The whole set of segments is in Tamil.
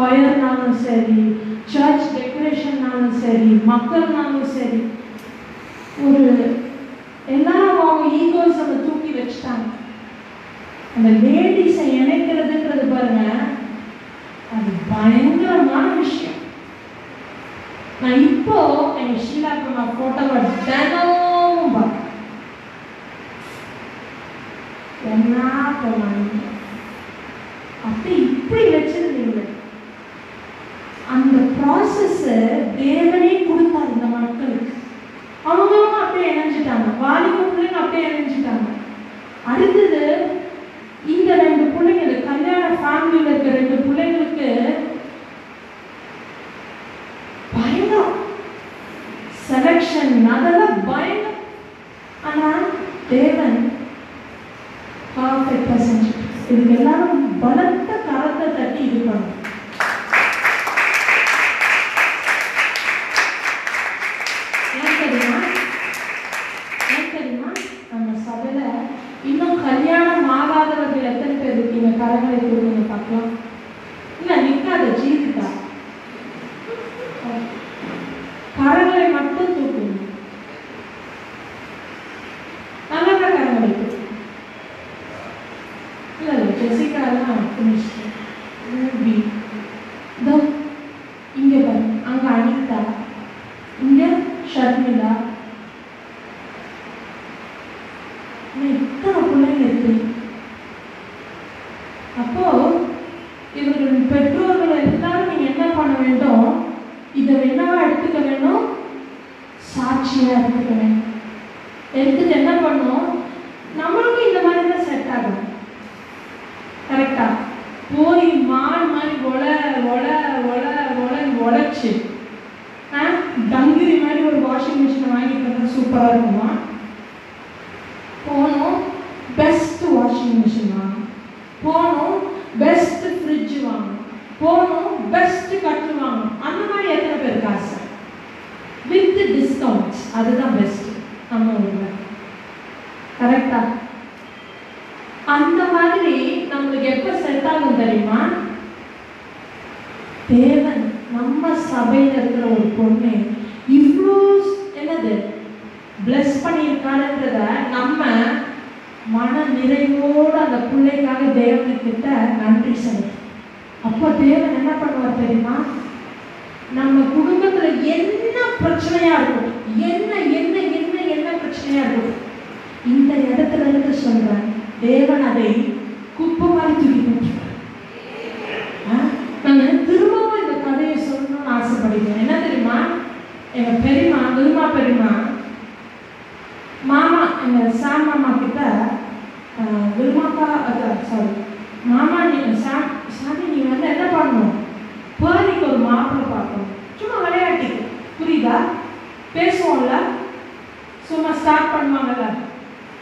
ஃபயர்னாலும் சரி, சர்ச் டெக்கரேஷன்னாலும் சரி, மக்கள்னாலும் சரி, ஒரு எல்லாரும் அவங்க ஈகோஸ் நம்ம தூக்கி வச்சுட்டாங்க. அந்த லேடிஸை இணைக்கிறதுன்றது பாருங்க, அது பயங்கரமான விஷயம். நான் இப்போ எங்க ஷீலாக்கு நான் போட்டோவை தினமும் பார்ப்பேன். என்ன பண்ணாங்க அப்படி இப்படி வச்சிருந்தீங்க. அந்த ப்ராசஸ் தேவனே கொடுத்தாரு இந்த மக்களுக்கு. அவங்க அப்படியே இணைஞ்சிட்டாங்க, வாலிப பிள்ளைங்க அப்படியே இணைஞ்சிட்டாங்க. அடுத்தது இந்த 2 பிள்ளைங்க, கல்யாண ஃபேமிலியில் இருக்க 2 பிள்ளைங்களுக்கு பயங்கரம் செலக்ஷன், அதெல்லாம் பயங்கரம். ஆனால் தேவன் பர்ஃபெக்டா செஞ்சு இதுக்கு எல்லாரும் பலத்த கரத்தை தட்டி இது பண்ணும். ஏன் தெரியுமா நம்ம சபையில இன்னும் கல்யாணம் ஆகாதவர்கள் எத்தனை பேர் இருக்கீங்க? கரங்களை கொடுங்க பார்க்கலாம். இல்ல நிக்காத, ஜீவிதா கரங்களை மட்டும் தூக்குங்க. நல்லா கரங்களை தூக்கு. இல்ல ஜெசிகா எல்லாம் இங்க பாரு, அங்க அனிதா, இங்க ஷர்மிளா, இத்தனை பிள்ளைங்க இருக்கு. அப்போ இவர்களின் பெற்றோர்கள் எல்லாரும் நீங்க என்ன பண்ண வேண்டும்? இதை என்னவா எடுத்துக்க வேண்டும்? சாட்சியா எடுத்துக்க வேண்டும். எடுத்துட்டு என்ன பண்ணும்? நம்மளுக்கும் இந்த மாதிரி தான் செட் ஆகும். கரெக்டா? போய் மான் மாதிரி உழைச்சு டங்கிரி மாதிரி ஒரு வாஷிங் மிஷின் வாங்கிட்டு சூப்பரா இருக்குமா? போனோம் பெஸ்ட் வாஷிங் மிஷின் வாங்கணும், போனோம் பெஸ்ட் ஃப்ரிட்ஜ் வாங்கணும், போனோம் பெஸ்ட் கட்டு வாங்கணும். அந்த மாதிரி எத்தனை பேர் காசு வித் டிஸ்கவுண்ட்ஸ்? அதுதான் பெஸ்ட் நம்ம ஊர்ல. கரெக்டா? அந்த மாதிரி நம்மளுக்கு எப்ப செட் ஆகும் தெரியுமா? தேவன் நம்ம சபையில இருக்கிற ஒரு பொண்ணு இவ்வளோ என்னது பிளஸ் பண்ணியிருக்காருன்றத நம்ம மன நிறைவோடு அந்த பிள்ளைக்காக தேவனுக்கிட்ட நன்றி செலுத்து. அப்போ தேவன் என்ன பண்ணுவார் தெரியுமா? நம்ம குடும்பத்துல என்ன பிரச்சனையா இருக்கும், என்ன என்ன என்ன என்ன பிரச்சனையா இருக்கும், இந்த இடத்துல இருந்து சொல்றேன், தேவன் அதை குப்பை மாதிரி தூக்கி போட்டுருவார். நான் திரும்பவும் இந்த கதையை சொல்லணும்னு ஆசைப்படுகிறேன். என்ன தெரியுமா? எங்க பெரியமா, விருமா பெரியமா மாமா, எங்க சாம் மாமா கிட்ட விருமாக்கா, சாரி மாமா, நீங்க சாமி நீங்க வந்து என்ன பண்ணணும்? பேரிக்கு ஒரு மாப்பிள்ளை பார்க்கணும். சும்மா விளையாட்டிக்கு, புரியுதா? பேசுவோம்ல, சும்மா ஸ்டார்ட் பண்ணுவாங்கல்ல,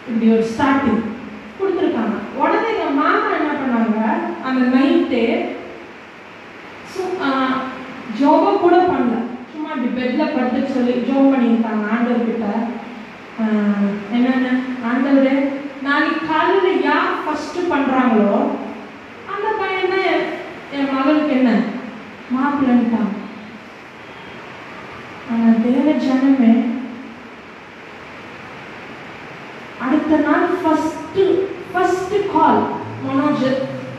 இப்படி ஒரு ஸ்டார்டிங் கொடுத்துருக்காங்க. உடனே எங்க மாமா என்ன பண்ணாங்க, அந்த நைட்டு ஜோபா கூட பண்ணல, சும்மா இப்படி பெட்ல படுத்து சொல்லி ஜோப் பண்ணியிருக்காங்க ஆண்டவர்கிட்ட. என்னென்ன ஆண்டவரே, நாளைக்கு காலையில் யார் ஃபர்ஸ்ட் பண்றாங்களோ அந்த பையன் தான் என் மகளுக்கு என்ன மாப்பிள்ளைன்ட்டாங்க. தேவ ஜனமே, அடுத்த நாள் ஃபர்ஸ்ட் கால் மனோஜ்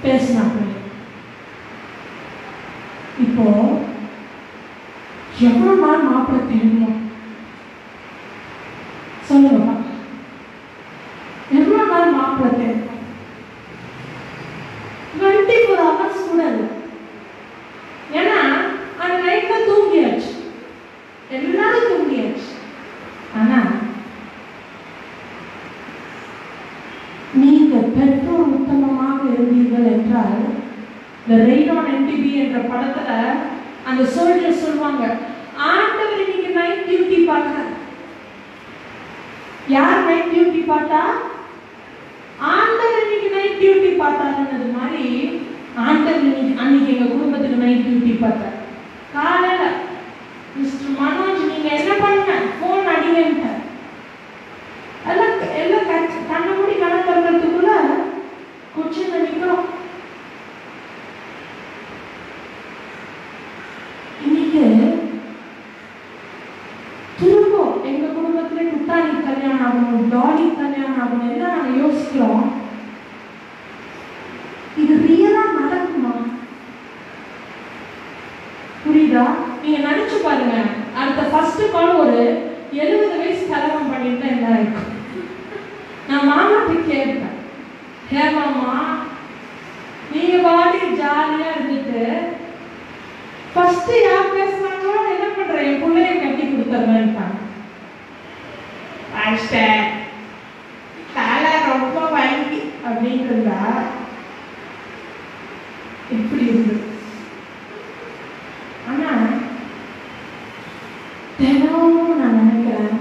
பேசினாங்க. இப்போ எவ்வளவு நாள் மாப்பிள்ளை தெரியுமோ சொல்லுங்க, எவ்வளவு நாள் மாப்பிள்ளை தெரியும்? 24 hours கூட இல்லை. ஏன்னா அந்த நைட்ல தூங்கியாச்சு, எல்லாரும் தூங்கியாச்சு. ஆனா நீங்க பெற்றோர் உத்தமமாக இருந்தீர்கள் என்றால், இந்த ரெயின் ஆன் என்டிபி என்ற படத்துல அந்த சோல்ஜர் சொல்லுவாங்க, ஆண்டவர் இன்னைக்கு நைட் டியூட்டி பார்க்க. யார் நைட் டியூட்டி பார்த்தா? ஆண்டவர் இன்னைக்கு நைட் டியூட்டி பார்த்தாருன்றது மாதிரி ஆண்டவர் அன்னைக்கு எங்க குடும்பத்துக்கு நைட் டியூட்டி பார்த்தார். காலையில மிஸ்டர் மனோஜ் நீங்க என்ன பண்ணுங்க, போன் அடிங்கன்ட்ட எல்லாம் கண்ணை மூடி கண திறக்கிறதுக்குள்ள கொச்சின் நிற்கிறோம். ஆகணும், டாலி கல்யாணம் ஆகணும் எல்லாம் நாங்கள் யோசிக்கிறோம். இது ரியலா நடக்குமா? புரியுதா? நீங்க நினைச்சு பாருங்க, அடுத்த ஃபர்ஸ்ட் கால் ஒரு 70 வயசு கல்யாணம் பண்ணிட்டு என்ன இருக்கும்? நான் மாமாட்டு கேட்பேன், ஹே மாமா, நீங்க பாடி ஜாலியா இருந்துட்டு ஃபர்ஸ்ட் யார் பேசுனாங்களோ என்ன பண்ற, என் பிள்ளைய கட்டி கொடுத்துருவேன்ட்டாங்க. தலை ரொம்ப வங்கி அப்படின்னு இருந்தா இப்படி இருக்கு. ஆனா தினமும் நான் நினைக்கிறேன்,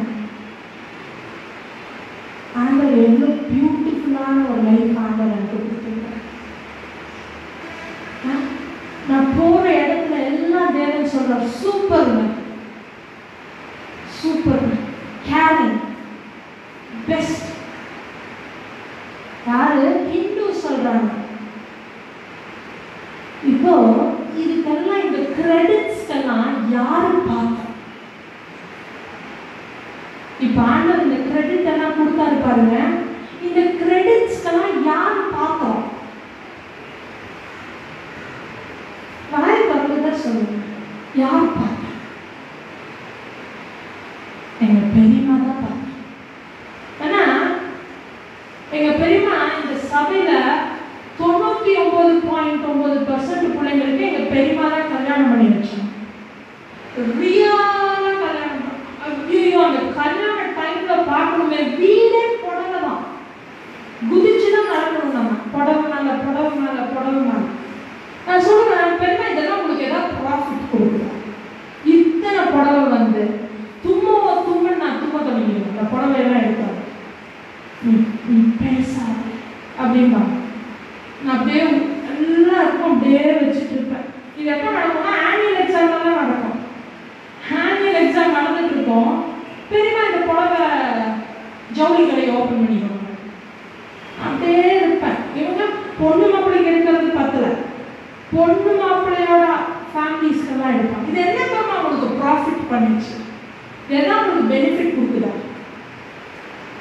ஆண்டவர் எவ்வளவு பியூட்டிஃபுல்லான ஒரு லைஃப் ஆண்டவர் எனக்கு கொடுத்துருக்கேன். நான் போற இடத்துல எல்லாம் தேவன் சொல்ற சூப்பர் சூப்பர் கேரிங் பெஸ்ட். யாரு? ஹிந்து சொல்றாங்க. இப்போ இதுக்கெல்லாம் இந்த கிரெடிட்ஸ்க்கெல்லாம் யாரு பார்த்தா? இப்ப ஆண்டவர் இந்த கிரெடிட் எல்லாம் கொடுத்தாரு பாருங்க, இந்த கிரெடிட்ஸ்க்கெல்லாம் யாரு பார்த்தோம்? வாய் பக்கத்தான் சொல்லுங்க, யார் பார்த்தா? எங்க பெரியமா தான் பார்த்தா. ஆனா எங்க பெரியமா இந்த சபையில 99.9% பிள்ளைங்களுக்கு எங்க பெரியமா தான் கல்யாணம் பண்ணி வச்சாங்க. ரியலா கல்யாணம். ஐயோ, அந்த கல்யாண டைம்ல பார்க்கணுமே, வீடே புடவைதான், குதிச்சுதான் நடக்கணும். நம்ம புடவை மேல புடவை மேல புடவை மேல. நான் சொல்லுவேன், பெருமை இதெல்லாம் உங்களுக்கு ஏதாவது ப்ராஃபிட் கொடுக்குறேன்? இத்தனை புடவை வந்து தும்முன்னு நான் தும்ம தொடங்கிடுவேன். அந்த புடவையெல்லாம் எடுத்தாங்க, நீ பேசாத அப்படின்பாங்க. நான் அப்படியே எல்லாருக்கும் அப்படியே வச்சுட்டு இருப்பேன். இது எப்போ நடக்கும்னா ஆனுவல் எக்ஸாம் தான் நடக்கும். ஆனுவல் எக்ஸாம் நடந்துட்டு இருக்கோம், பெரியமா இந்த புடவை ஜவுளி கடையை ஓப்பன் பண்ணிடுவாங்க. அப்படியே இருப்பேன். இவங்க பொண்ணு மாப்பிள்ளைக்கு எடுக்கிறது பத்தல, பொண்ணு மாப்பிள்ளையோட ஃபேமிலிஸ்க்கெல்லாம் எடுப்பாங்க. இது என்னமா அவங்களுக்கு ப்ராஃபிட் பண்ணிச்சு, இதெல்லாம் அவங்களுக்கு பெனிஃபிட் கொடுக்குதா?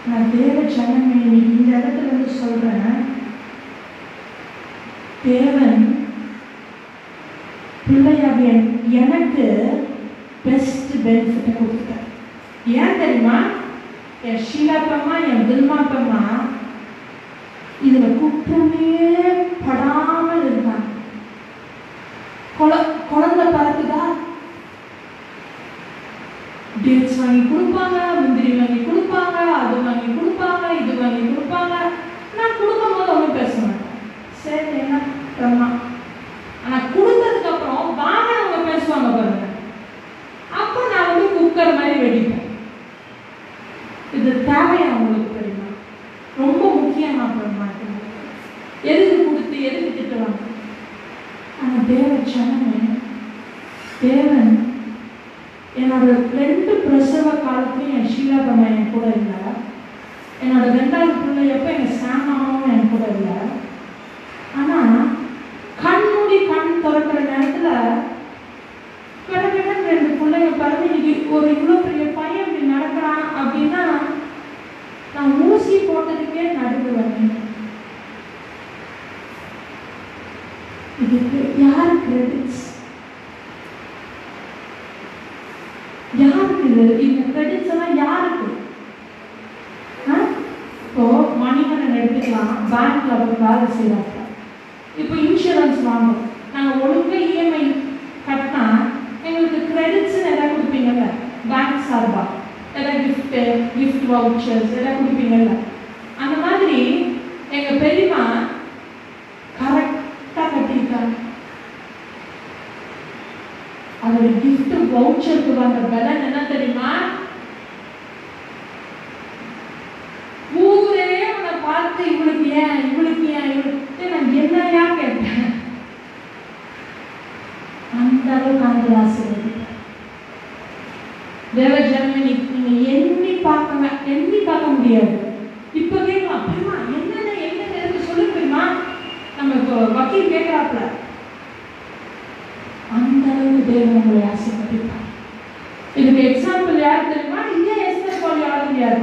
நான் தேவ ஜனமே இந்த இடத்துல இருந்து சொல்றேன், தேவன் பிள்ளையாக எனக்கு பெஸ்ட் பெனிஃபிட்டை கொடுத்துட்டார். ஏன் தெரியுமா? என் ஷீலாப்பம்மா, என் தில்மாப்பம்மா இதுல குற்றமே படாமல் இருந்தாங்க. குழந்தை பிறக்குதா, டேட்ஸ் வாங்கி கொடுப்பாங்க, முந்திரி வாங்கி கொடுப்பாங்க, அது வாங்கி கொடுப்பாங்க, இது வாங்கி கொடுப்பாங்க. நான் கொடுக்கும் போது ஒன்றும் பேச மாட்டேன், சரி என்ன பிரம்மா. ஆனா கொடுத்ததுக்கு அப்புறம் வாங்கினவங்க பேசுவாங்க பாருங்க, அப்போ நான் வந்து குக்கர் மாதிரி வெடிப்பேன். இது தேவையா உங்களுக்கு தெரியுமா? ரொம்ப முக்கியமா பிரம்மா, எதுக்கு கொடுத்து எதுக்கு திட்டுவாங்க? ஆனா தேவ ஜனமே, தேவன் என்னோட 2 பிரசவ காலத்துலையும் என் ஷீலாபம்மா என் கூட இல்லை. என்னோட 2வது பிள்ளையப்போ எங்கள் சாமாவும் என் கூட இல்லை. ஆனால் கண் மூடி கண் திறக்கிற நேரத்தில் கடற்கடன் 2 பிள்ளைங்க பிறந்து இன்னைக்கு ஒரு இவ்வளோ பெரிய பையன் இப்படி நடக்கிறான் அப்படின்னா நான் ஊசி போட்டதுக்கே நடுங்குவேன். இதுக்கு யார் கிரெடிட்ஸ்? யாருக்கு இது? இந்த கிரெடிட்ஸ் எல்லாம் யாருக்கு? இப்போ மணிமணன் எடுத்துக்கலாம், பேங்க்ல போய் வேலை செய்யறாங்க. இப்போ இன்சூரன்ஸ் வாங்கும், நாங்கள் ஒழுங்கா இஎம்ஐ கட்டினா எங்களுக்கு கிரெடிட்ஸ் எதாவது கொடுப்பீங்கல்ல பேங்க் சார்பா, ஏதாவது கிஃப்ட் வவுச்சர்ஸ் எதாவது கொடுப்பீங்கல்ல. அந்த மாதிரி எங்க பெரியமா கரெக்டா கட்டியிருக்காங்க. அதோட கிஃப்ட் வவுச்சருக்கு வந்த பலன் என்ன தெரியுமா? ஊரே உன்னை பார்த்து இவளுக்கு ஏன் இவளுக்கு ஏன் இவளுக்கு நான் என்னையா கேட்டேன். அந்த அளவுக்கு அந்த ஆசீர்வாதம் தேவஜனமே நீங்க எண்ணி பார்க்க முடியாது. இப்ப கேட்கலாம், பெருமா என்னென்ன சொல்லுங்க பெருமா, நம்ம இப்போ வக்கீல் கேட்கிறாப்ல, அந்த அளவுக்கு தேவன் உங்களை ஆசீர்வதிப்பார். இதுக்கு எக்ஸாம்பிள் யார் தெரியுமா? இதே எஸ்தர் போல் யாரும் யாரு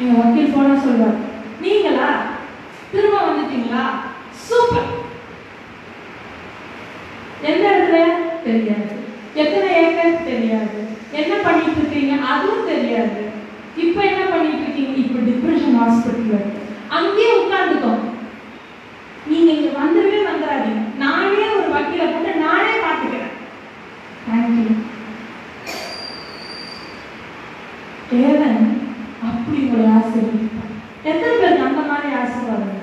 எங்க வக்கீல் போனா சொல்வார், நீங்களா திரும்ப வந்துட்டீங்களா, சூப்பர். எந்த இடத்துல தெரியாது, எத்தனை ஏக்கர் தெரியாது, என்ன பண்ணிட்டு இருக்கீங்க அதுவும் தெரியாது, இப்ப என்ன பண்ணிட்டு இருக்கீங்க, இப்ப டிப்ரெஷன் ஹாஸ்பிட்டல் இருக்கு, அங்கேயே உட்கார்ந்துட்டோம். நீங்க இங்க வந்துடவே வந்துடாதீங்க, நானே ஒரு வக்கீலை போட்டு நானே பார்த்துக்கிறேன். தேங்க்யூ. தேவன் அப்படி ஒரு ஆசீர்வதிப்பார். எத்தனை பேருக்கு அந்த மாதிரி ஆசீர்வாதம்?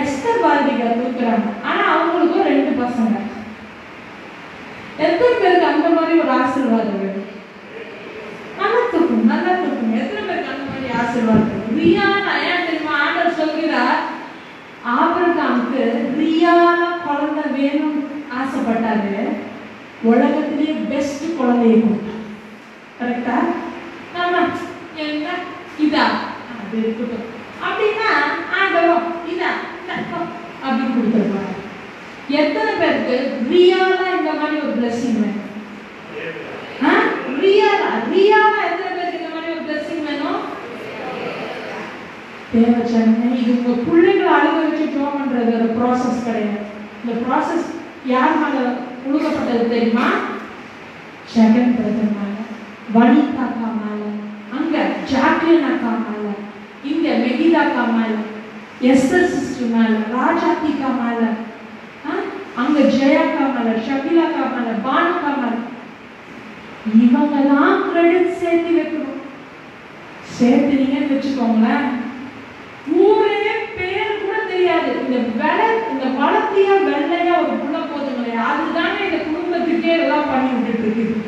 எஸ்தர் பாரதிகா தூக்குறாங்க, ஆனா அவங்களுக்கும் 2 பசங்க. எத்தனை பேருக்கு அந்த மாதிரி ஒரு ஆசீர்வாதம் வேணும்? நல்லா தூக்கும், நல்லா தூக்கும். எத்தனை பேருக்கு அந்த மாதிரி ஆசீர்வாதம்? ரியானா ஏன் தெரியுமா ஆண்டவர் சொல்கிறார், ஆபிரகாமுக்கு ரியானா குழந்தை வேணும்னு ஆசைப்பட்டாரு, உலகத்திலேயே பெஸ்ட் குழந்தையை கொடுத்தார். கரெக்டா? ஆமா. என்ன இதா அது இருக்கட்டும் அப்படின்னா ஆண்டவரும் இதா அப்படின்னு கொடுத்துருப்பாங்க. எத்தனை பேருக்கு ரியானா இந்த மாதிரி ஒரு பிளஸிங் வேணும்? ரியானா எத்தனை பேருக்கு இந்த மாதிரி ஒரு பிளஸிங் வேணும்? தேவச்சனை இது உங்க பிள்ளைகளை அழுக வச்சு ஜோம் பண்றது ஒரு ப்ராசஸ் கிடையாது. இந்த ப்ராசஸ் யார் மேல ஒழுங்கப்பட்டது தெரியுமா? ஜெகன் பிரதர் மேல, வனிதா அக்கா மேல, அங்க ஜாக்லின் அக்கா மேல, இங்க மெகிதா அக்கா மேல, எஸ்தர் சிஸ்டர் மேல, ராஜாத்திகா மேல, அங்க ஜெயாக்கா மேல, ஷபிலாக்கா மேல, பானுக்கா மேல. இவங்க தான் கிரெடிட் சேர்த்து வைக்கணும். சேர்த்துனீங்கன்னு வச்சுக்கோங்களேன், ஊரே பேர் கூட தெரியாது. இந்த வளர்த்தியா வெள்ளையா ஒரு புள்ள போதுங்களே, அதுதானே இந்த குடும்பத்துக்கே எல்லாம் பண்ணி விட்டுட்டு இருக்குது.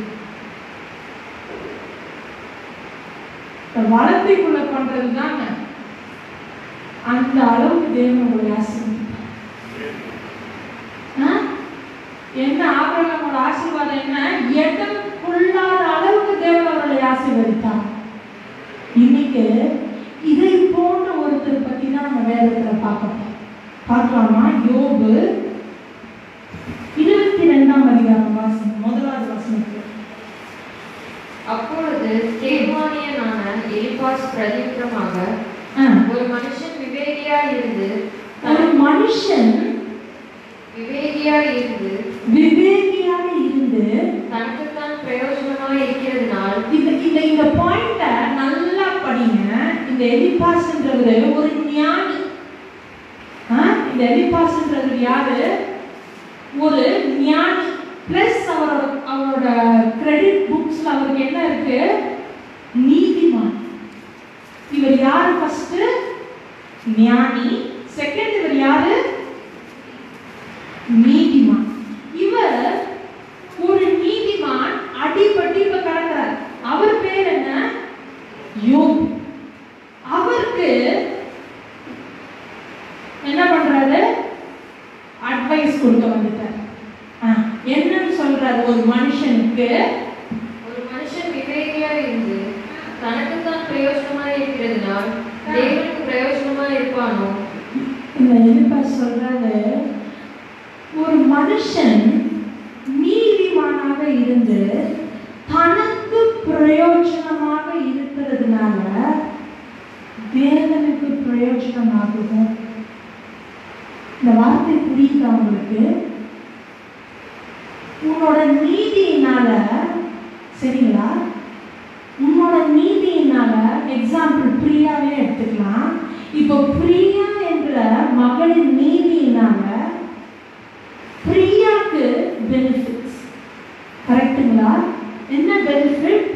வளர்த்திக்குள்ள பண்றது தானே அந்த அளவுக்கு தேவன் உங்களை ஆசீர்வதிப்பார். என்ன ஆபிரகாமோட ஆசீர்வாதம் என்ன? எடம் கொள்ளாத அளவுக்கு தேவன் அவர்களை ஆசீர்வதித்தார். இன்னைக்கு இதை போன்ற ஒருத்தர் பத்தி தான் நம்ம வேதத்துல பார்க்கலாமா? யோபு 22ஆம் அதிகாரம் வாசனம், 1வது வசனத்துல. அப்பொழுது தேமானியனான எலிபாஸ் பிரதியுத்தரமாக, ஒரு மனுஷன் விவேகியாய் இருந்து தனக்குத்தான் பிரயோஜனமாக இருக்கிறதுனால். இந்த பாயிண்ட நல்லா படிங்க. இந்த எலிபாஸ்ன்றது ஒரு ஞானி. இந்த எலிபாஸ்ன்றது யாரு? ஒரு ஞானி. பிளஸ் அவரோட கிரெடிட் புக்ஸ்ல அவருக்கு என்ன இருக்கு? நீதிமான். இவர் யாரு? ஃபர்ஸ்ட் ஞானி, செகண்ட் இவர் யாரு? நீதிமான். இவர் ஒரு நீதிமான், அடிபட்டு இப்ப கிடக்கிறார். அவர் பேர் என்ன? யோபு. அவருக்கு என்ன பண்றாரு? அட்வைஸ் கொடுக்க வந்துட்டார். என்னன்னு சொல்றாரு? ஒரு மனுஷன் விவேகியா இருந்து தனக்குத்தான் பிரயோஜனமா இருக்கிறதுனால் தேவனுக்கு பிரயோஜனமா இருப்பானோ? இந்த எலிபாஸ் சொல்றாரு, ஒரு மனுஷன் நீதிமானாக இருந்து தனக்கு பிரயோஜனமாக இருக்கிறதுனால தேவனுக்கு பிரயோஜனமாகும். இந்த வார்த்தை புரியுதா உங்களுக்கு? உன்னோட நீதியினால, சரிங்களா? உன்னோட நீதியினால, எக்ஸாம்பிள் பிரியாவே எடுத்துக்கலாம். இப்போ பிரியா என்ற மகளின் நீதியினால பிரியாக்கு பெனிஃபிட்ஸ். கரெக்டுங்களா? என்ன பெனிஃபிட்?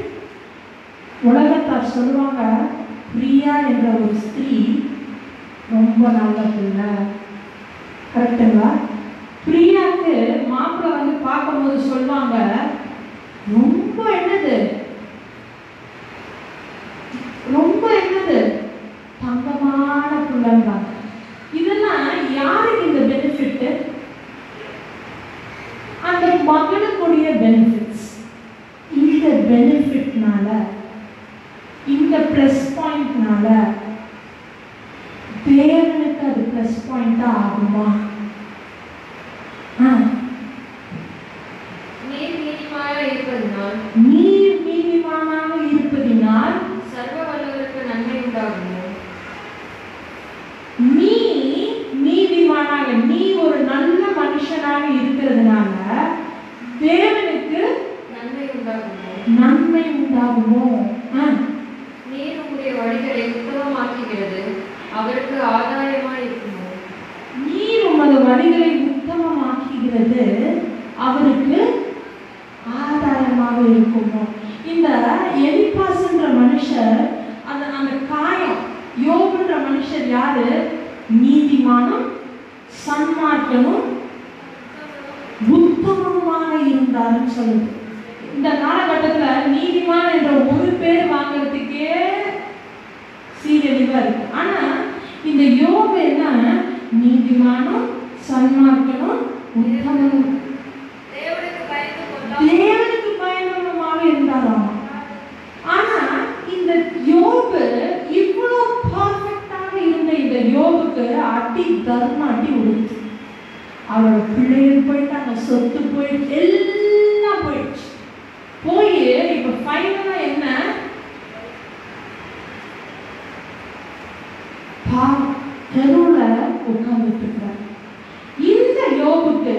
உலகத்தார் சொல்லுவாங்க, பிரியா என்ற ஒரு ஸ்திரீ ரொம்ப நல்ல பிள்ளை. கரெக்டுங்களா? பிரியாக்கு மாப்பிள்ளை வந்து பார்க்கும்போது சொல்லுவாங்க, ரொம்ப என்னது தங்கமான பிள்ளைங்க. இதெல்லாம் யாருக்கு இந்த பெனிஃபிட்? அந்த மகளுக்குரிய பெனிஃபிட்ஸ். இந்த பெனிஃபிட்னால, இந்த பிளஸ் பாயிண்ட்னால தேவனுக்கு அது பிளஸ் பாயிண்டா ஆகுமா? நீர் நீதிமானாய் இருப்பதனால், நீர் ஆகுமோ? நீர் உம்முடைய வழிகளை உத்தமமாக்குகிறது, அவருக்கு ஆதாயமாய் இருக்குமோ? நீர் உமது வழிகளை உத்தமமாக்குகிறது, அவருக்கு ஆதாயமாக இருக்குமோ? இந்த எலிப்பாஸ்ன்ற மனுஷர், அந்த காயம், யோபுன்ற மனுஷர் யாரு? நீதிமானும் சன்மார்க்கனும் உத்தமமாக இருந்தாருன்னு சொல்லுது. இந்த காலகட்டத்துல நீதிமான் என்ற ஒரு பேர் வாங்குறதுக்கே சீரழிவா இருக்கு. ஆனா இந்த யோபு என்ன? நீதிமானும் சன்மார்க்கனும் உத்தமனும் தேவனுக்கு பயனுள்ளமாக இருந்தாராம். ஆனா இந்த யோபு இவ்வளவு பர்ஃபெக்டாக இருந்த இந்த யோபுக்கு அடி தர்ம அடி உடுத்து. அவரோட பிள்ளைகள் போயிட்டாங்க, சொத்து போயிடுச்சு, எல்லாம் போயிடுச்சு. போய் இப்ப ஃபைனலா என்ன? தெருவுல உட்கார்ந்துட்டு இருக்கிறார். இந்த யோபுக்கு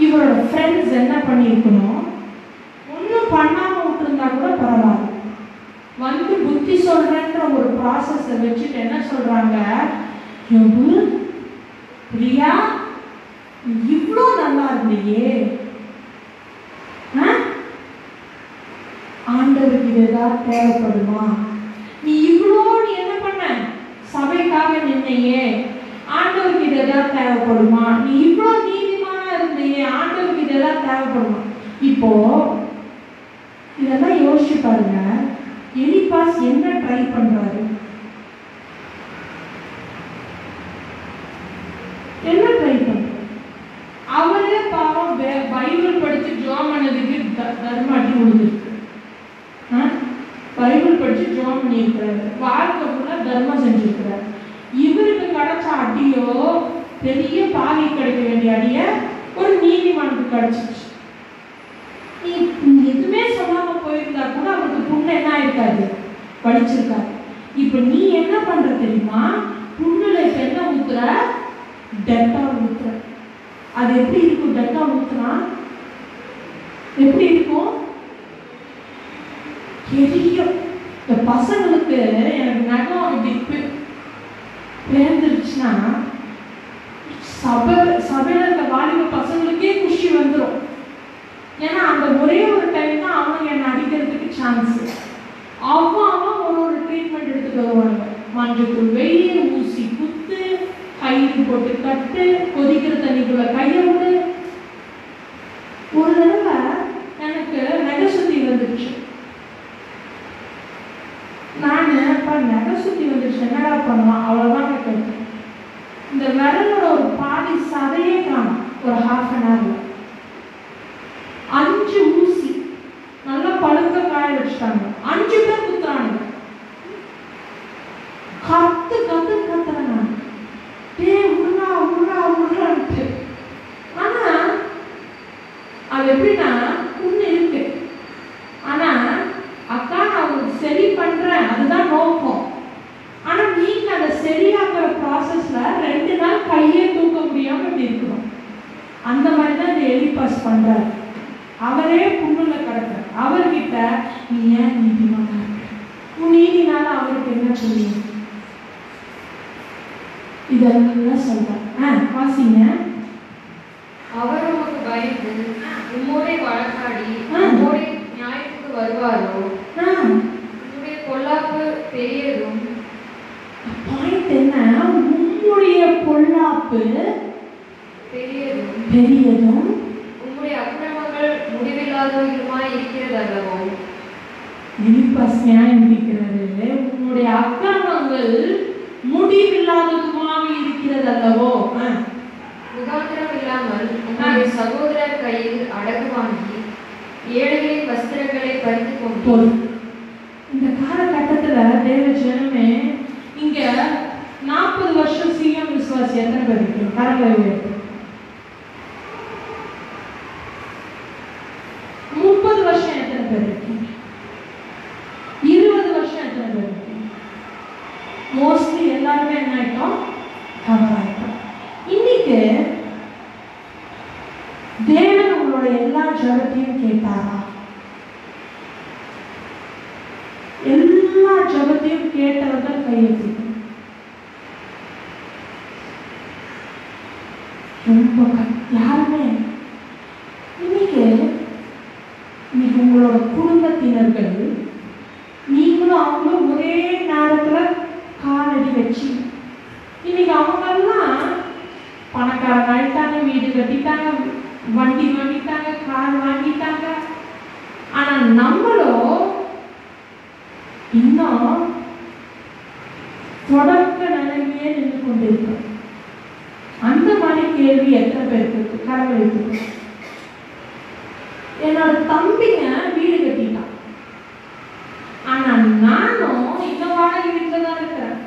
இவரோட ஃப்ரெண்ட்ஸ் என்ன பண்ணிருக்கணும்? ஒன்னும் பண்ணாம விட்டுருந்தா கூட பரவாயில்ல, வந்து புத்தி சொல்றேன்ற ஒரு ப்ராசஸ வச்சுட்டு என்ன சொல்றாங்க? யோபு, பிரியா, இவ்வளோ நல்லா இருந்தியே, ஆண்டவருக்கு இதுதான் தேவைப்படுமா? நீ இவ்வளோ நீ என்ன பண்ண? சபைக்காக நின்னையே, ஆண்டவருக்கு இதுதான் தேவைப்படுமா? நீ இவ்வளோ நீதிமானா இருந்தையே, ஆண்டவருக்கு இதுதான் தேவைப்படுமா? இப்போ இதெல்லாம் யோசிச்சு பாருங்க. எலிப்பாஸ் என்ன ட்ரை பண்றாரு? என்ன ட்ரை பண்றாரு? அவரே பாவம் பைபிள் படிச்சு ஜோம் பண்ணதுக்கு தர்மாட்டி விழுந்துருக்கு. பைபிள் படிச்சு ஜோம் பண்ணியிருக்கிறாரு, வாழ்க்கை ஃபுல்லா தர்மம் செஞ்சிருக்கிறார். இவருக்கு கிடைச்ச அடியோ பெரிய பாவி கிடைக்க வேண்டிய அடிய ஒரு நீதிமானுக்கு கிடைச்சிச்சு. நீ எதுவுமே சொல்லாம போயிருந்தா கூட அவருக்கு புண்ணு என்ன ஆயிருக்காது? படிச்சிருக்காரு. இப்ப நீ என்ன பண்ற தெரியுமா? புண்ணுல என்ன ஊத்துற? டெட்டால் ஊத்துற. அது எப்படி இருக்கும்? டெட்டால் ஊத்துனா எப்படி இருக்கும்? எரியும். இந்த பசங்களுக்கு எனக்கு நகம் இப்படி பேர்ந்துருச்சுன்னா சபையில இருக்க வாலிப பசங்களுக்கே குஷி வந்துடும். ஏன்னா அந்த ஒரே ஒரு டைம் தான் அவங்க என்னை அடிக்கிறதுக்கு சான்ஸ். அவன் ஒரு ட்ரீட்மெண்ட் எடுத்துட்டு வருவாங்க. மஞ்சள் வெயில், ஊசி குத்து, கயிறு போட்டு கட்டு, கொதிக்கிற தண்ணிக்குள்ள கையை விடு. ஒரு தடவை எனக்கு நகை சுத்தி வந்துருச்சு. நான் நகை சுத்தி வந்துருச்சு, என்னடா பண்ணலாம்? அவ்வளோதான் கேட்டேன். இந்த விரலோட ஒரு பாதி சதையே காணும். ஒரு ஹாஃப் அன் ஹவர்ல 5 ஊசி நல்லா பழுக்க காய வச்சுட்டாங்க. 5 பேர் குத்துறானுங்க. கத்துறேன் நான், உருளா உருளா உருளான்ட்டு. ஆனா அது எப்படின்னா புண்ணு இருக்கு. ஆனா அக்கா நான் உங்களுக்கு சரி பண்றேன், அதுதான் நோக்கம். ஆனா நீங்க அதை சரியாக்குற ப்ராசஸ்ல 2 நாள் கையே தூக்க முடியாம இப்படி இருக்கணும். அந்த மாதிரி தான் இந்த எலிப்பாஸ் பண்றாரு. அவரே புண்ணுல கிடக்கிறார். அவர்கிட்ட நீ ஏன் நீதிமானா இருக்க? உன் நீதினால அவருக்கு என்ன சொல்லுங்க? இதெல்லாம் சொல்றேன். வாசிங்க. அவர் உமக்கு பயந்து உம்மோடே வழக்காடி உம்மோடே நியாயத்துக்கு வருவாரோ? உம்முடைய பொல்லாப்பு பெரியதும். பாயிண்ட் என்ன? உம்முடைய பொல்லாப்பு பெரியதும் உம்முடைய அக்கிரமங்கள் முடிவில்லாதவர்களுமாய் இருக்கிறது அல்லவோ? எலிப்பாஸ் நியாயம் இருக்கிறது. உன்னுடைய அக்கிரமங்கள் முடிவில்லாததுமாக இருக்கிறது அல்லவோ? முகாந்திரம் இல்லாமல் உம்முடைய சகோதரர் கையில் அடகு வாங்கி ஏழைகளின் வஸ்திரங்களை பறித்து கொண்டு. இந்த காலகட்டத்துல தேவ ஜனமே, இங்க 40 வருஷம் சீஎம் விசுவாசி எத்தனை பேர் இருக்கு? கரங்களை உயர்த்து. 30 வருஷம் எத்தனை பேர் இருக்கு? 20 வருஷம் எத்தனை பேர் இருக்கு? மோஸ்ட்லி எல்லாருமே என்ன ஆயிட்டோம்? கவர் ஆயிட்டோம். இன்னைக்கு தேவன் உங்களோட எல்லா ஜபத்தையும் கேட்டாரா? ரொம்ப யாருமே இன்னைக்கு உங்களோட குடும்பத்தினர்கள் நீங்களும் அவங்களும் ஒரே நேரத்தில் காலடி வச்சு இன்னைக்கு அவங்கெல்லாம் பணக்காரங்க ஆயிட்டாங்க, வீடு கட்டிட்டாங்க, வண்டி வாங்கிட்டாங்க, கார் வாங்கிட்டாங்க. ஆனா நம்மளோ இன்னும் தொடக்க நிலைமையே நின்று கொண்டிருக்கோம். அந்த மாதிரி கேள்வி எத்தனை பேருக்கு கரவை இருக்கு? என்னோட தம்பிங்க வீடு கட்டிட்டான், ஆனா நானும் இன்னும் வாடகை வீட்டில் தான் இருக்கிறேன்.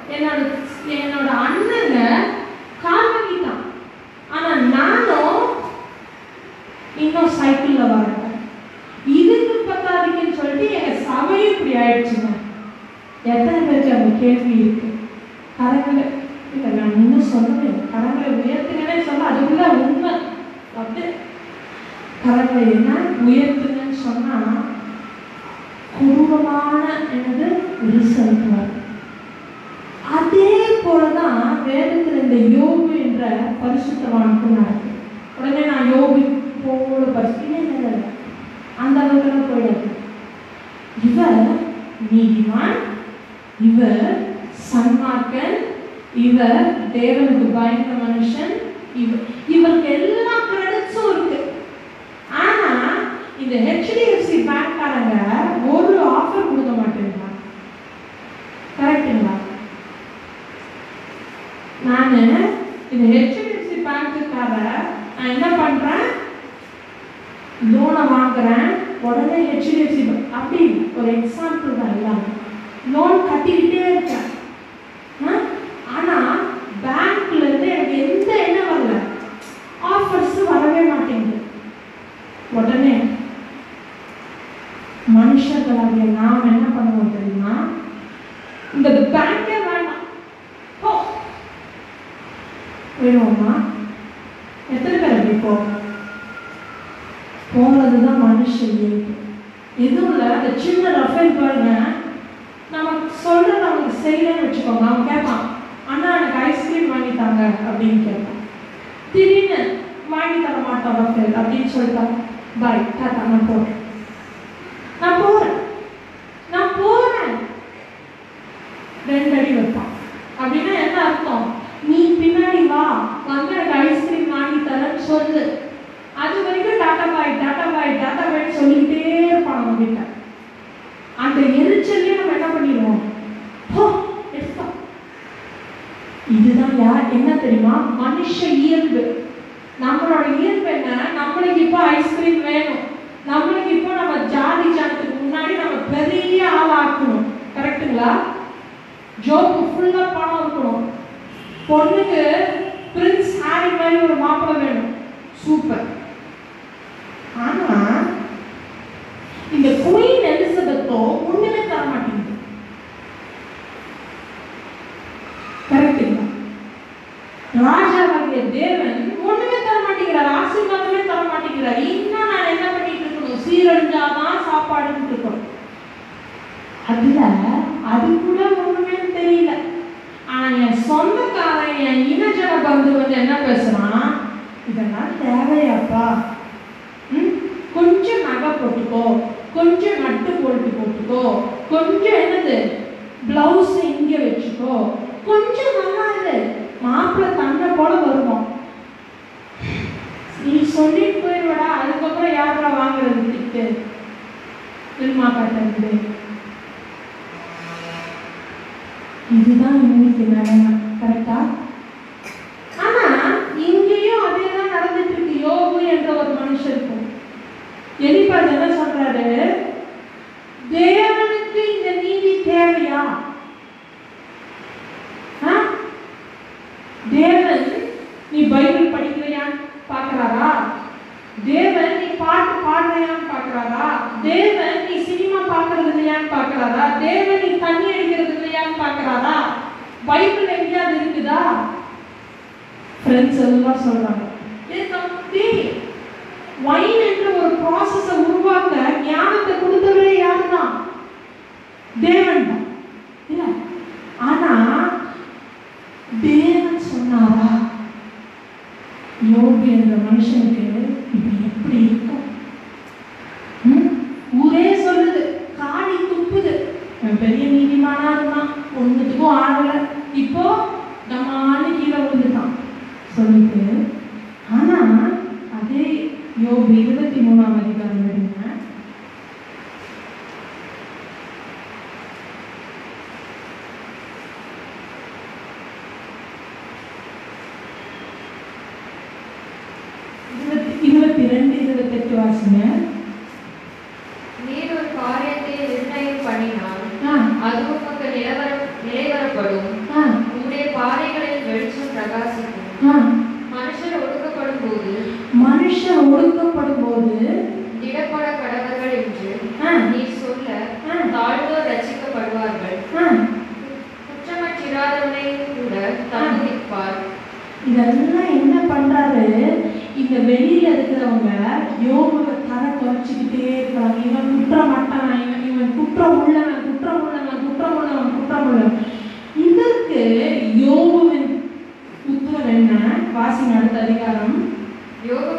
என்னோட அண்ணங்க கார் வாங்கிட்டான், ஆனா நானும் இன்னும் சைக்கிள்ல வரேன். இதுக்கு பத்தாதுக்குன்னு சொல்லிட்டு எங்க சபையும் இப்படி ஆயிடுச்சுங்க. எத்தனை பேருக்கு அந்த கேள்வி இருக்கு? கரங்களை இல்லை, நான் இன்னும் சொல்லுவேன், கரங்களை உயர்த்துங்கன்னே சொல்ல அதுக்குள்ள உண்மை அப்படி கரங்களை என்ன உயர்த்துங்கன்னு சொன்னா குடும்பமான என்னது ரிசல்ட் வரும். அதே போலதான் வேதத்தில் இந்த யோபு என்ற பரிசுத்தவானுக்கு நடக்குது. உடனே நான் யோபு போல பரிசுத்த அந்த அளவுக்கு போயிடாது. இவர் நீதிமான், இவர் சன்மார்க்கன், இவர் தேவனுக்கு பயந்த மனுஷன், இவருக்கு எல்லா கிரெடிட்ஸும் இருக்கு. ஆனா இந்த HDFC பேங்க்காரங்க ஒரு ஆஃபர் கொடுக்க மாட்டேங்கிறாங்க. கரெக்டுங்களா? நான் இந்த HDFC பேங்க்குக்காக நான் என்ன பண்றேன், லோனை வாங்குறேன். உடனே HDFC அப்படி ஒரு எக்ஸாம்பிள் தான், எல்லாமே லோன் கட்டிக்கிட்டே இருக்கேன். ஆனா பேங்க்ல இருந்து எனக்கு எந்த என்ன வரல, ஆஃபர்ஸ் வரவே மாட்டேங்குது. உடனே மனுஷர்களாகிய நாம் என்ன பண்ணுவோம் தெரியுமா? இந்த பேங்கே வேண்டாம் போயிடுவோமா? எத்தனை பேர் அப்படி போறதுதான் மனுஷ இயல்பு. எதுவும் இல்லை, அந்த சின்ன ரஃபேல் பாருங்க, நமக்கு சொல்ற நமக்கு செய்யலன்னு வச்சுக்கோங்க. அவன் கேட்பான், அண்ணா எனக்கு ஐஸ்கிரீம் வாங்கித்தாங்க அப்படின்னு கேட்பான். திடீர்னு வாங்கி தர மாட்டோம் ரஃபேல் அப்படின்னு சொல்லிட்டான். பாய் டாட்டா, நான் போறேன். ரெண்டு அடி வைப்பான். அப்படின்னா என்ன அர்த்தம்? நீ பின்னாடி வா, வந்து எனக்கு ஐஸ்கிரீம் வாங்கி தரேன்னு சொல்லு. அது வரைக்கும் டாட்டா பாய் டாட்டா பாய் டாட்டா பாய் சொல்லிக்கிட்டே இருப்பான் அவங்க கிட்ட. அந்த எரிச்சல்லையே நம்ம என்ன பண்ணிடுவோம், இதுதான் யார் என்ன தெரியுமா? மனுஷ இயல்பு. நம்மளோட இயல்பு என்ன? நம்மளுக்கு இப்போ ஐஸ்கிரீம் வேணும், நம்மளுக்கு இப்போ நம்ம ஜாதி ஜனத்துக்கு முன்னாடி நம்ம பெரிய ஆள் ஆக்கணும். கரெக்டுங்களா? ஜோப்பு ஃபுல்லா பணம் இருக்கணும், பொண்ணுக்கு பிரின்ஸ் ஹாரி மாதிரி ஒரு மாப்பிள்ளை வேணும், சூப்பர். ஆனா இந்த குயின் எலிசபெத்தோ ஒண்ணுமே தர மாட்டேங்குது. கரெக்டுங்களா? ராஜாவாகிய தேவன் ஒண்ணுமே தர மாட்டேங்கிறார், ஆசீர்வாதமே தர மாட்டேங்கிறார். இன்னும் நான் என்ன பண்ணிட்டு இருக்கணும்? சீரழிஞ்சாதான் சாப்பாடுன்னு இருக்கணும். அது கூட ஒண்ணுமே தெரியல. ஆனா என் சொந்தக்காரன், என் இனஜன பந்து வந்து என்ன பேசுறான், இதெல்லாம் தேவையாப்பா, கொஞ்சம் நகை போட்டுக்கோ, கொஞ்சம் நட்டு போட்டுக்கோ, கொஞ்சம் என்னது பிளவுஸ் இங்க வச்சுக்கோ, கொஞ்சம் நல்லா இரு, மாப்பிள்ளை தன்னை போல வருவோம். நீ சொல்லிட்டு போயிடுவடா, அதுக்கப்புறம் யாரா வாங்குறது திட்டு திருமா காட்டுறது. இதுதான் இன்னைக்கு நிலைமை. கரெக்டா? ஆனா இங்கேயும் அதே தான் நடந்துட்டு இருக்கு. யோபு என்ற ஒரு மனுஷருக்கும் எலிபாஸ் என்ன சொல்றாரு, தேவனுக்கு இந்த நீதி தேவையா? தேவன் நீ பைபிள் படிக்கிறியான்னு பாக்குறாரா? தேவன் நீ பாட்டு பாடுறியான்னு பாக்குறாரா? தேவன் நீ சினிமா பாக்குறது இல்லையான்னு பாக்குறாரா? தேவன் நீ தண்ணி அடிக்கிறது இல்லையான்னு பாக்குறாரா? பைபிள் எங்கேயாவது இருக்குதா? ஃப்ரெண்ட்ஸ் எல்லாம் சொல்றாங்க, வைன் என்ற ஒரு ப்ராசஸை உருவாக்க ஞானத்தை கொடுத்தவரே யாருதான்? தேவன் தான். இல்ல, ஆனா தேவன் சொன்னாரா? யோபு என்ற மனுஷனுக்கு இப்ப எப்படி இருக்கும்? ஊரே சொல்லுது, காடி துப்புது, பெரிய நீதிமானா இருந்தான், ஒன்றுத்துக்கும் ஆகல, இப்போ நம்ம ஆளு கீழே விழுந்துட்டான் சொல்லிட்டு. ஆனா அதே யோபு 23ஆம் அதிகாரம் எடுங்க. வாசிங்க. நீர் ஒரு காரியத்தை நிர்ணயம் பண்ணினால் அது உமக்கு நிலைவரப்படும். உம்முடைய பாதைகளில் வெளிச்சம் பிரகாசிக்கும். மனுஷர் ஒடுக்கப்படும் போது திடப்பட கடவர்கள் என்று நீர் சொல்ல தாழ்ந்தோர் ரட்சிக்கப்படுவார்கள். குற்றமற்றிராதவனை கூட தப்புவிப்பார். இதெல்லாம் என்ன பண்றாரு? இந்த வெளியில இருக்கிறவங்க யோபுவை தர குறைச்சிக்கிட்டே இருக்காங்க. இவன் குற்றம் மாட்டான், இவன் குற்றம் உள்ளவன், குற்றம் உள்ளவன், குற்றம் உள்ளவன், குற்றம் உள்ளவன். இதற்கு யோபுவின் உத்தரவு என்ன? வாசிங்க அடுத்த அதிகாரம். யோபு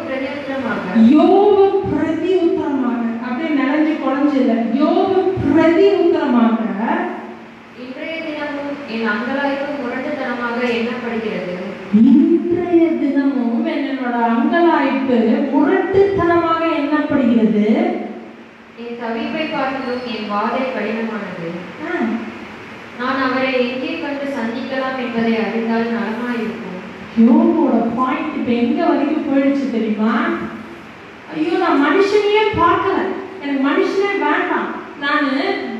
பிரதி உத்தரமாக அப்படியே நினைஞ்சு குறைஞ்சு இல்லை. யோபு பிரதி உத்தரமாக, இன்றைய தினமும் என் அங்கலாய்ப்பு முரட்டுத்தனமாக எண்ணப்படுகிறது. இன்றைய தினமும் என்னோட அங்கலாய்ப்பு முரட்டுத்தனமாக எண்ணப்படுகிறது. என் தவிப்பை பார்த்தும் என் வாதை கடினமானது. நான் அவரை எங்கே கண்டு சந்திக்கலாம் என்பதை அறிந்தால் நலமாயிருக்கும். யோபோட பாயிண்ட் இப்ப எங்க வரைக்கும் போயிடுச்சு தெரியுமா? ஐயோ, நான் மனுஷனையே பார்க்கல, எனக்கு மனுஷனே வேண்டாம், நான்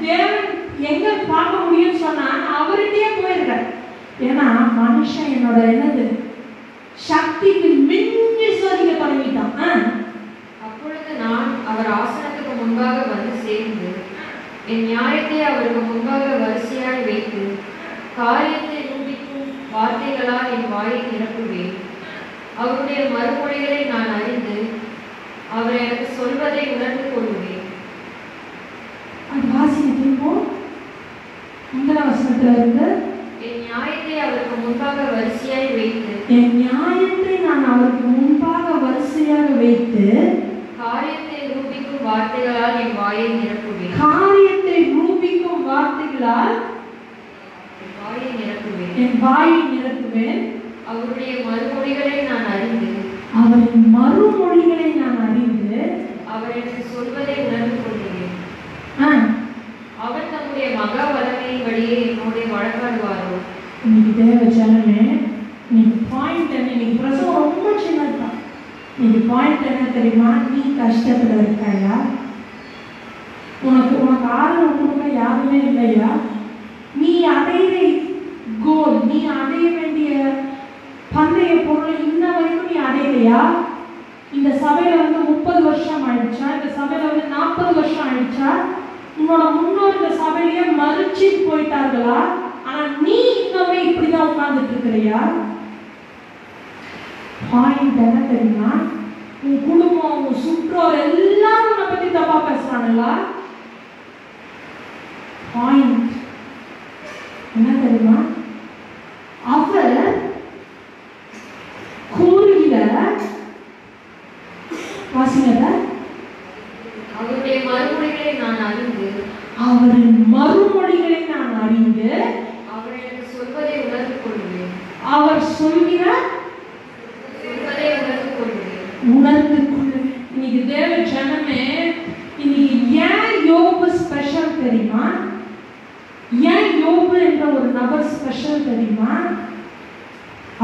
தேவன் எங்க பார்க்க முடியும்னு சொன்னா நான் அவர்கிட்டயே போயிருக்கேன். ஏன்னா மனுஷன் என்னோட என்னது சக்திக்கு மிஞ்சி சோதிக்க தொடங்கிட்டான். அப்பொழுது நான் அவர் ஆசனத்துக்கு முன்பாக வந்து சேர்ந்து என் நியாயத்தை அவருக்கு முன்பாக வரிசையாய் வைத்து காரியத்தை நிரூபிக்கும் வார்த்தைகளால் என் வாயை நிரப்புவேன். அவருடைய மறுமொழிகளை நான் அறிந்து அவர் எனக்கு சொல்வதை உணர்ந்து கொள்வேன். அது வாசிப்போ இந்த வசனத்துல இருந்து என் நியாயத்தை அவருக்கு முன்பாக வரிசையாய் வைத்து, என் நியாயத்தை நான் அவருக்கு முன்பாக வரிசையாக வைத்து காரியத்தை ரூபிக்கும் வார்த்தைகளால் என் வாயை நிரப்புவேன். காரியத்தை ரூபிக்கும் வார்த்தைகளால் என் வாயை நிரப்புவேன். அவருடைய மறுமொழிகளை நான் அறிந்து, அவரின் மறுமொழிகளை நான் அறிந்து அவர் எனக்கு சொல்வதை உணர்ந்து கொள்கிறேன். அவர் தம்முடைய மகா வல்லமையின்படியே என்னோட வழக்காடுவாரோ. இன்னைக்கு தேவ ஜனமே, இன்னைக்கு பாயிண்ட் என்ன? இன்னைக்கு பிரசவம் ரொம்ப சின்னதுதான். இன்னைக்கு பாயிண்ட் என்ன தெரியுமா? நீ கஷ்டத்துல இருக்காயா? உனக்கு ஆதரவு கொடுக்க யாருமே இல்லையா? நீ அடையிற கோல், நீ அடைய வேண்டிய பந்தய பொருளை இன்ன வரைக்கும் நீ அடையலையா? இந்த சபையில 30 வருஷம் ஆயிடுச்சா? இந்த சபையில 40 வருஷம் ஆயிடுச்சா? உன்னோட முன்னோர் இந்த சபையிலேயே மறுச்சு போயிட்டார்களா? ஆனா நீ இன்னமே இப்படிதான் உட்கார்ந்துட்டு இருக்கிறியா? பாயிண்ட் என்ன தெரியுமா? உன் குடும்பம், உன் சுற்றோர் எல்லாரும் உன்னை பத்தி தப்பா பேசுறாங்களா? பாயிண்ட் என்ன தெரியுமா? அவர் கூறுகிற வாசிங்க, அவருடைய மறுமொழிகளை நான் அறிந்து, அவரின் மறுமொழிகளை நான் அறிந்து அவர் எனக்கு சொல்வதை உணர்ந்து கொள்வேன். அவர் சொல்கிற சொல்வதை உணர்ந்து கொள்வேன். இன்னைக்கு தேவ ஜனமே, இன்னைக்கு ஏன் யோபு ஸ்பெஷல் தெரியுமா? ஏன் யோபு என்ற ஒரு நபர் ஸ்பெஷல் தெரியுமா?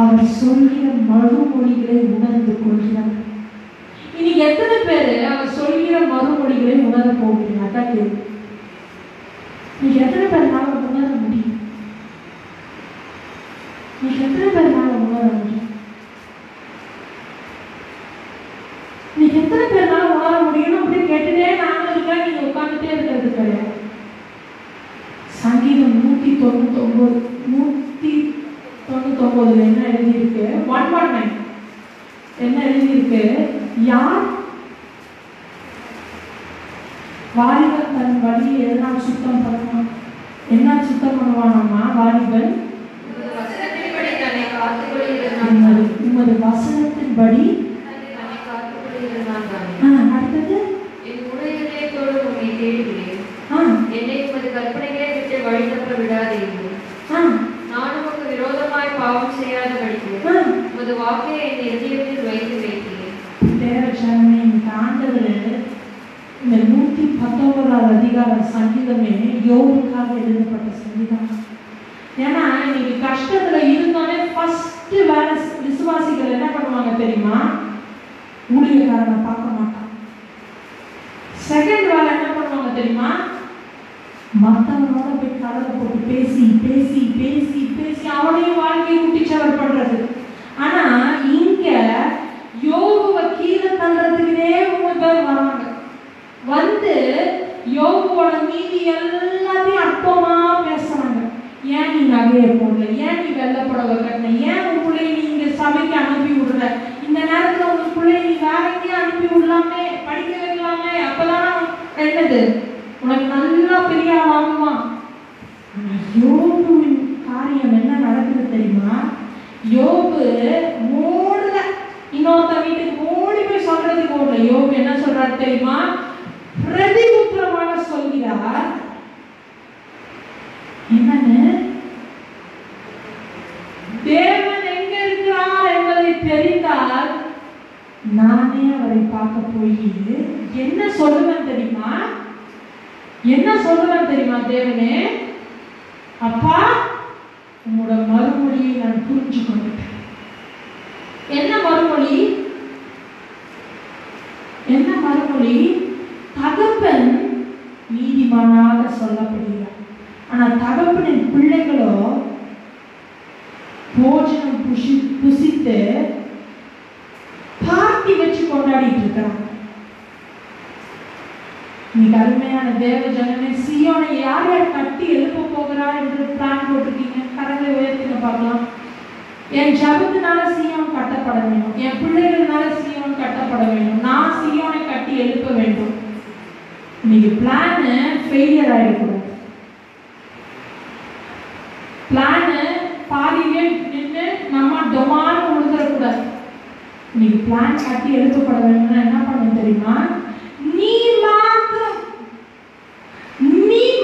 அவர் சொல்கிற மறுமொழிகளை உணர்ந்து கொள்கிறார். இன்னைக்கு எத்தனை பேரு அவர் சொல்கிற மறுமொழிகளை உணர போகிறீங்க? அதான் கேள்வி. நீங்க எத்தனை பேர்னால உணர முடியும்? நீங்க எத்தனை பேர்னால உணர முடியும்? நீங்க எத்தனை பேர்னால உணர முடியும்? அப்படியே கேட்டுட்டே நானும் இருக்கேன், நீங்க உட்காந்துட்டே இருக்கிறது கிடையாது. சங்கீதம் 199 என்ன எழுதியிருக்கு? 119 என்ன எழுதியிருக்கு? யார் வாலிபன் தன் வழியை எதனால் சுத்தம் பண்ணுவான்? என்ன சுத்தம் பண்ணுவானாமா வாலிபன்? உமது வசனத்தின் வசனத்தின்படி தன்னை காத்துக்கொள்கிறவன் தானே. அடுத்தது என் முழு இதயத்தோடு உம்மை தேடுகிறேன். என்னை உமது கற்பனைகளை விட்டு வழி தப்ப விடாதீர்கள். நான் உமக்கு விரோதமாய் பாவம் செய்யாதபடிக்கு உமது வாக்கை என் இதயத்தில் வைத்து வைக்கிறேன். தேவஜனமே, இந்த ஆண்டவர் இந்த 119வது அதிகார சங்கீதமே யோபுக்காக எழுதப்பட்ட சங்கீதம். ஏன்னா இன்னைக்கு கஷ்டத்துல இருந்தோடனே ஃபர்ஸ்ட் வேலை விசுவாசிகள் என்ன பண்ணுவாங்க தெரியுமா? ஊழியக்காரனை பார்க்க மாட்டாங்க. செகண்ட் வேலை என்ன பண்ணுவாங்க தெரியுமா? மற்றவனோட போய் கலரை போட்டு பேசி பேசி பேசி பேசி அவனையும் வாழ்க்கையை குட்டிச்சவர் பண்றது. ஆனா இங்க யோபுவை கீழே தள்ளுறதுக்குனே 3 பேர் வராங்க. வந்து யோபுவோட மீதி எல்லாத்தையும் அற்பமா பேசுறாங்க. ஏன் நீ நகையை போடல? ஏன் நீ வெள்ளப்புடவை கட்டின? ஏன் உன் பிள்ளை நீ இங்க சபைக்கு அனுப்பி விடுற? இந்த நேரத்துல உன் பிள்ளை நீ வேற எங்கேயும் அனுப்பி விடலாமே, படிக்க வைக்கலாமே, அப்பதான் என்னது உனக்கு நல்லா பெரிய ஆகுவான். யோபுவின் காரியம் என்ன நடக்குது தெரியுமா? யோபு ஓடல, இன்னொருத்த வீட்டுக்கு ஓடி போய் சொல்றதுக்கு ஓடல. யோபு என்ன சொல்றாரு தெரியுமா? பிரதி உத்தரமாக சொல்கிறார். என்னன்னு? தேவன் எங்க இருக்கிறார் என்பதை தெரிந்தால் நானே அவரை பார்க்க போய் என்ன சொல்லுவேன் தெரியுமா? என்ன சொல்லுவேன் தெரியுமா? தேவனே, அப்பா, உங்களோட மறுமொழியை நான் புரிஞ்சு கொண்டுட்டேன். என்ன மறுமொழி? என்ன மறுமொழி? தகப்பன் நீதிமானாக சொல்லப்படுகிறார். ஆனா தகப்பனின் பிள்ளைகளோ போஜனம் புசித்து பார்ட்டி வச்சு கொண்டாடிட்டு இருக்கிறாங்க. இன்னைக்கு அருமையான தேவ ஜனமே, சீயோனை யார் யார் கட்டி எழுப்ப போகிறார் என்று பிளான் போட்டிருக்கீங்க? கரங்களை உயர்த்தின பார்க்கலாம். என் ஜபத்தினால சீயோன் கட்டப்பட வேண்டும், என் பிள்ளைகள்னால சீயோன் கட்டப்பட வேண்டும், நான் சீயோனை கட்டி எழுப்ப வேண்டும். இன்னைக்கு பிளானு ஃபெயிலியர் ஆயிடக்கூடாது. பிளானு பாதியிலே நின்று நம்ம டொமான்னு கொடுத்துடக்கூடாது. இன்னைக்கு பிளான் கட்டி எழுப்பப்பட வேணும்னா என்ன பண்ண தெரியுமா? நீ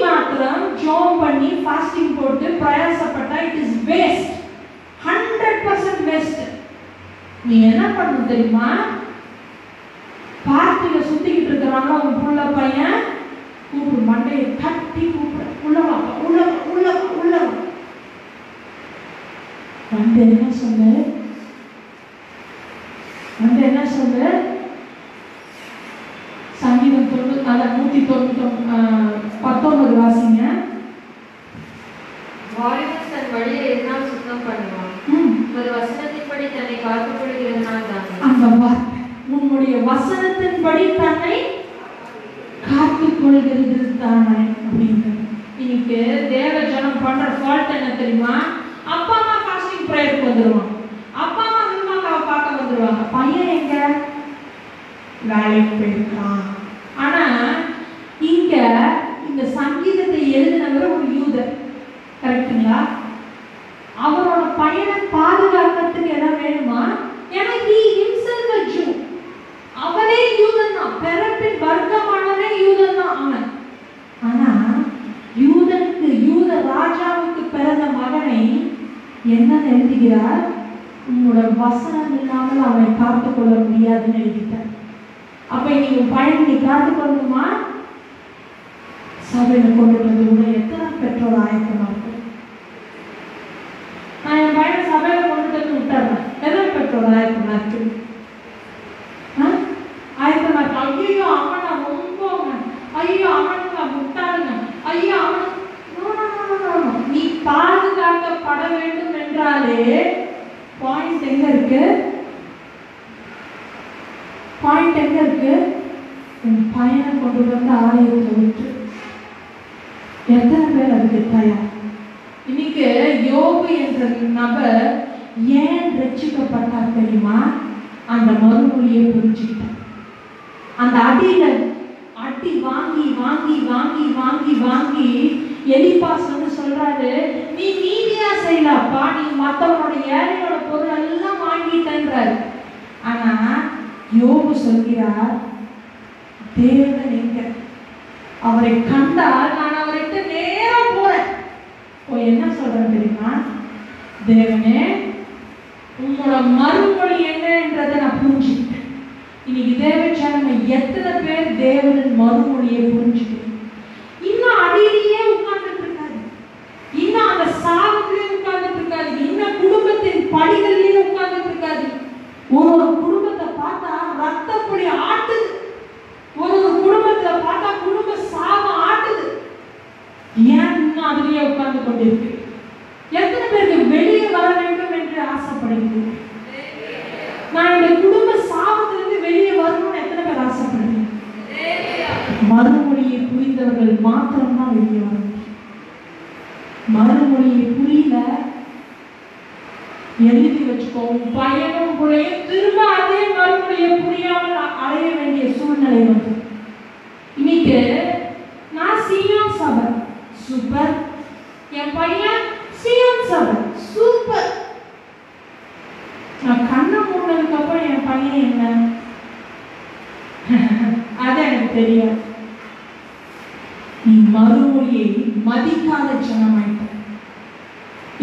மாத்திரம் ஜோம் பண்ணி ஃபாஸ்டிங் போட்டு பிரயாசப்பட்டா இட் இஸ் வேஸ்ட், 100% வேஸ்ட். நீ என்ன பண்ண தெரியுமா? பார்ட்டியில சுத்திக்கிட்டு இருக்கிறாங்க உன் புள்ள பையன், கூப்பிடு, மண்டையை தட்டி கூப்பிடு, உள்ளவா உள்ளவா உள்ளவா உள்ளவா வந்து என்ன சொல்லு? வந்து என்ன சொல்லு? சங்கீதம் 119 வாசிங்க. வாலிபன் தன் வழியை எதனால் சுத்தம் பண்ணுவான்? ஒரு வசனத்தின்படி தன்னை காத்துக்கொள்கிறதுனால் தானே. அந்த வார்த்தை, உன்னுடைய வசனத்தின்படி தன்னை காத்துக்கொள்கிறது தானே அப்படின்றது. இன்னைக்கு தேவ ஜனம் பண்ற ஃபால்ட் என்ன தெரியுமா? அப்பா அம்மா ஃபாஸ்டிங் ப்ரேயருக்கு வந்துருவாங்க, அப்பா அம்மா விரும்பாக்காவை பார்க்க வந்துருவாங்க, பையன் எங்க? வேலைக்கு போயிருக்கான். ஆனா இங்க இந்த சங்கீதத்தை எழுதினவர் ஒரு யூதர், கரெக்டுங்களா? அவரோட பையனை பாதுகாக்கிறதுக்கு எதாவது வேணுமா? ஏன்னா he himself a Jew. அவனே யூதன் தான், பிறப்பின் வர்க்கமானவனே யூதன் தான் அவன். ஆனா யூதனுக்கு, யூத ராஜாவுக்கு பிறந்த மகனை என்ன எழுதுகிறார்? உங்களோட வசனம் இல்லாமல் அவனை காத்துக்கொள்ள முடியாதுன்னு எழுதிட்டார். அப்ப நீங்க பையன் நீ காத்துக்கொள்ளணுமா? சபையில கொண்டுட்டு வந்து கூட எத்தனை பெற்றோர் ஆயத்தமா இருக்கு? நான் என் பையனை சபையில கொண்டுட்டு வந்து விட்டுறேன், எத்தனை பெற்றோர் ஆயத்தமா இருக்கு? ஆயத்தமா இருக்கு. ஐயோ அவனை ரொம்ப, ஐயோ அவனுங்க முட்டாளுங்க, ஐயோ அவன். நீ பாதுகாக்கப்பட வேண்டும் என்றாலே பாயிண்ட் எங்க இருக்கு? பாயிண்ட் எங்க இருக்கு? உன் பையனை கொண்டு வந்து ஆலயத்தை விட்டு எத்தனை பேர் அதுக்கு தயார்? இன்னைக்கு யோபு என்ற நபர் ஏன் ரட்சிக்கப்பட்டார் தெரியுமா? அந்த மறுமொழியை புரிஞ்சுக்கிட்டார். அந்த அடியில அடி வாங்கி வாங்கி வாங்கி வாங்கி வாங்கி எலிபாஸ் வந்து சொல்றாரு, நீ நீதியா செய்யலப்பா, நீ மற்றவனோட ஏழையோட பொருள் எல்லாம் வாங்கிட்டன்றாரு. யோபு சொல்கிறார், தேவன் எங்க? அவரை கண்டால் நான் அவர்கிட்ட நேரம் போறேன். என்ன சொல்றேன் தெரியுமா? தேவனே, உங்களோட மறுமொழி என்னன்றதை நான் புரிஞ்சுக்கிட்டேன். இன்னைக்கு தேவச்சனமே எத்தனை பேர் தேவனின் மறுமொழியை புரிஞ்சுக்கிறேன்? இன்னும் அடியிலேயே உட்கார்ந்துட்டு இருக்காது, இன்னும் அந்த சாவுக்குள்ளே உட்கார்ந்துட்டு இருக்காது, இன்னும் குடும்பத்தின் படிகளிலேயே உட்கார்ந்துட்டு இருக்காது. ஒரு குடும்பத்தை பார்த்தா ரத்தப்பொடி ஆட்டுது, ஒரு குடும்பத்தை பார்த்தா குடும்ப சாபம் ஆட்டுது. ஏன் இன்னும் அதுலயே உட்கார்ந்து கொண்டிருக்கு? எத்தனை பேருக்கு வெளியே வர வேண்டும் என்று ஆசைப்படுகிறீர்கள்? நான் இந்த குடும்ப சாபத்திலிருந்து வெளியே வரணும்னு எத்தனை பேர் ஆசைப்படுறீங்க? மறுமொழியை புரிந்தவர்கள் மாத்திரம்தான் வெளியே வர முடியும். மறுமொழியை புரியல, எழுதி வச்சுக்கோ, உன் பையனும் பிள்ளையும் திரும்ப அதே மறுமொழியை புரியாமல் அடைய வேண்டிய சூழ்நிலை வந்து. இன்னைக்கு நான் சீயோன் சபை சூப்பர், என் பையன் சீயோன் சபை சூப்பர். நான் கண்ணை மூடினதுக்கு அப்புறம் என் பையன் என்ன அது எனக்கு தெரியாது. நீ மறுமொழியை மதிக்காத ஜனமாயிட்ட.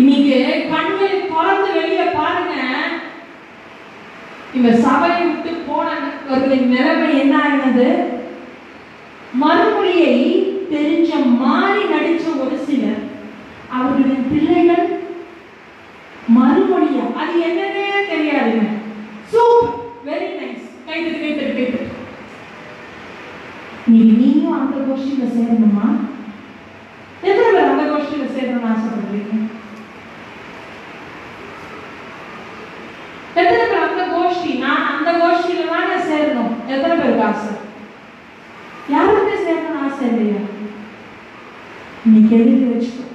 இன்னைக்கு கண்கள் திறந்து வெளியே பாருங்க, இந்த சபையை விட்டு போனவர்களின் நிலைமை என்ன ஆனது? மறுமொழியை தெரிஞ்ச மாறி நடிச்ச ஒரு சிலர், அவர்களின் பிள்ளைகள் மறுமொழியா அது என்னன்னே தெரியாதுங்க. சூப்பர், வெரி நைஸ், கைத்தட்டு கைத்தட்டு கைத்தட்டு. நீயும் அந்த கோஷ்டியில சேரணுமா? எத்தனை பேர் அந்த கோஷ்டியில சேரணும்னு ஆசைப்படுறீங்க? எத்தனை பேர் அந்த கோஷ்டி, நான் அந்த கோஷ்டியில தானே சேரணும், எத்தனை பேருக்கு ஆசை? யாருமே சேரணும்னு ஆசை இல்லையா? இன்னைக்கு எழுதி வச்சுக்கோ.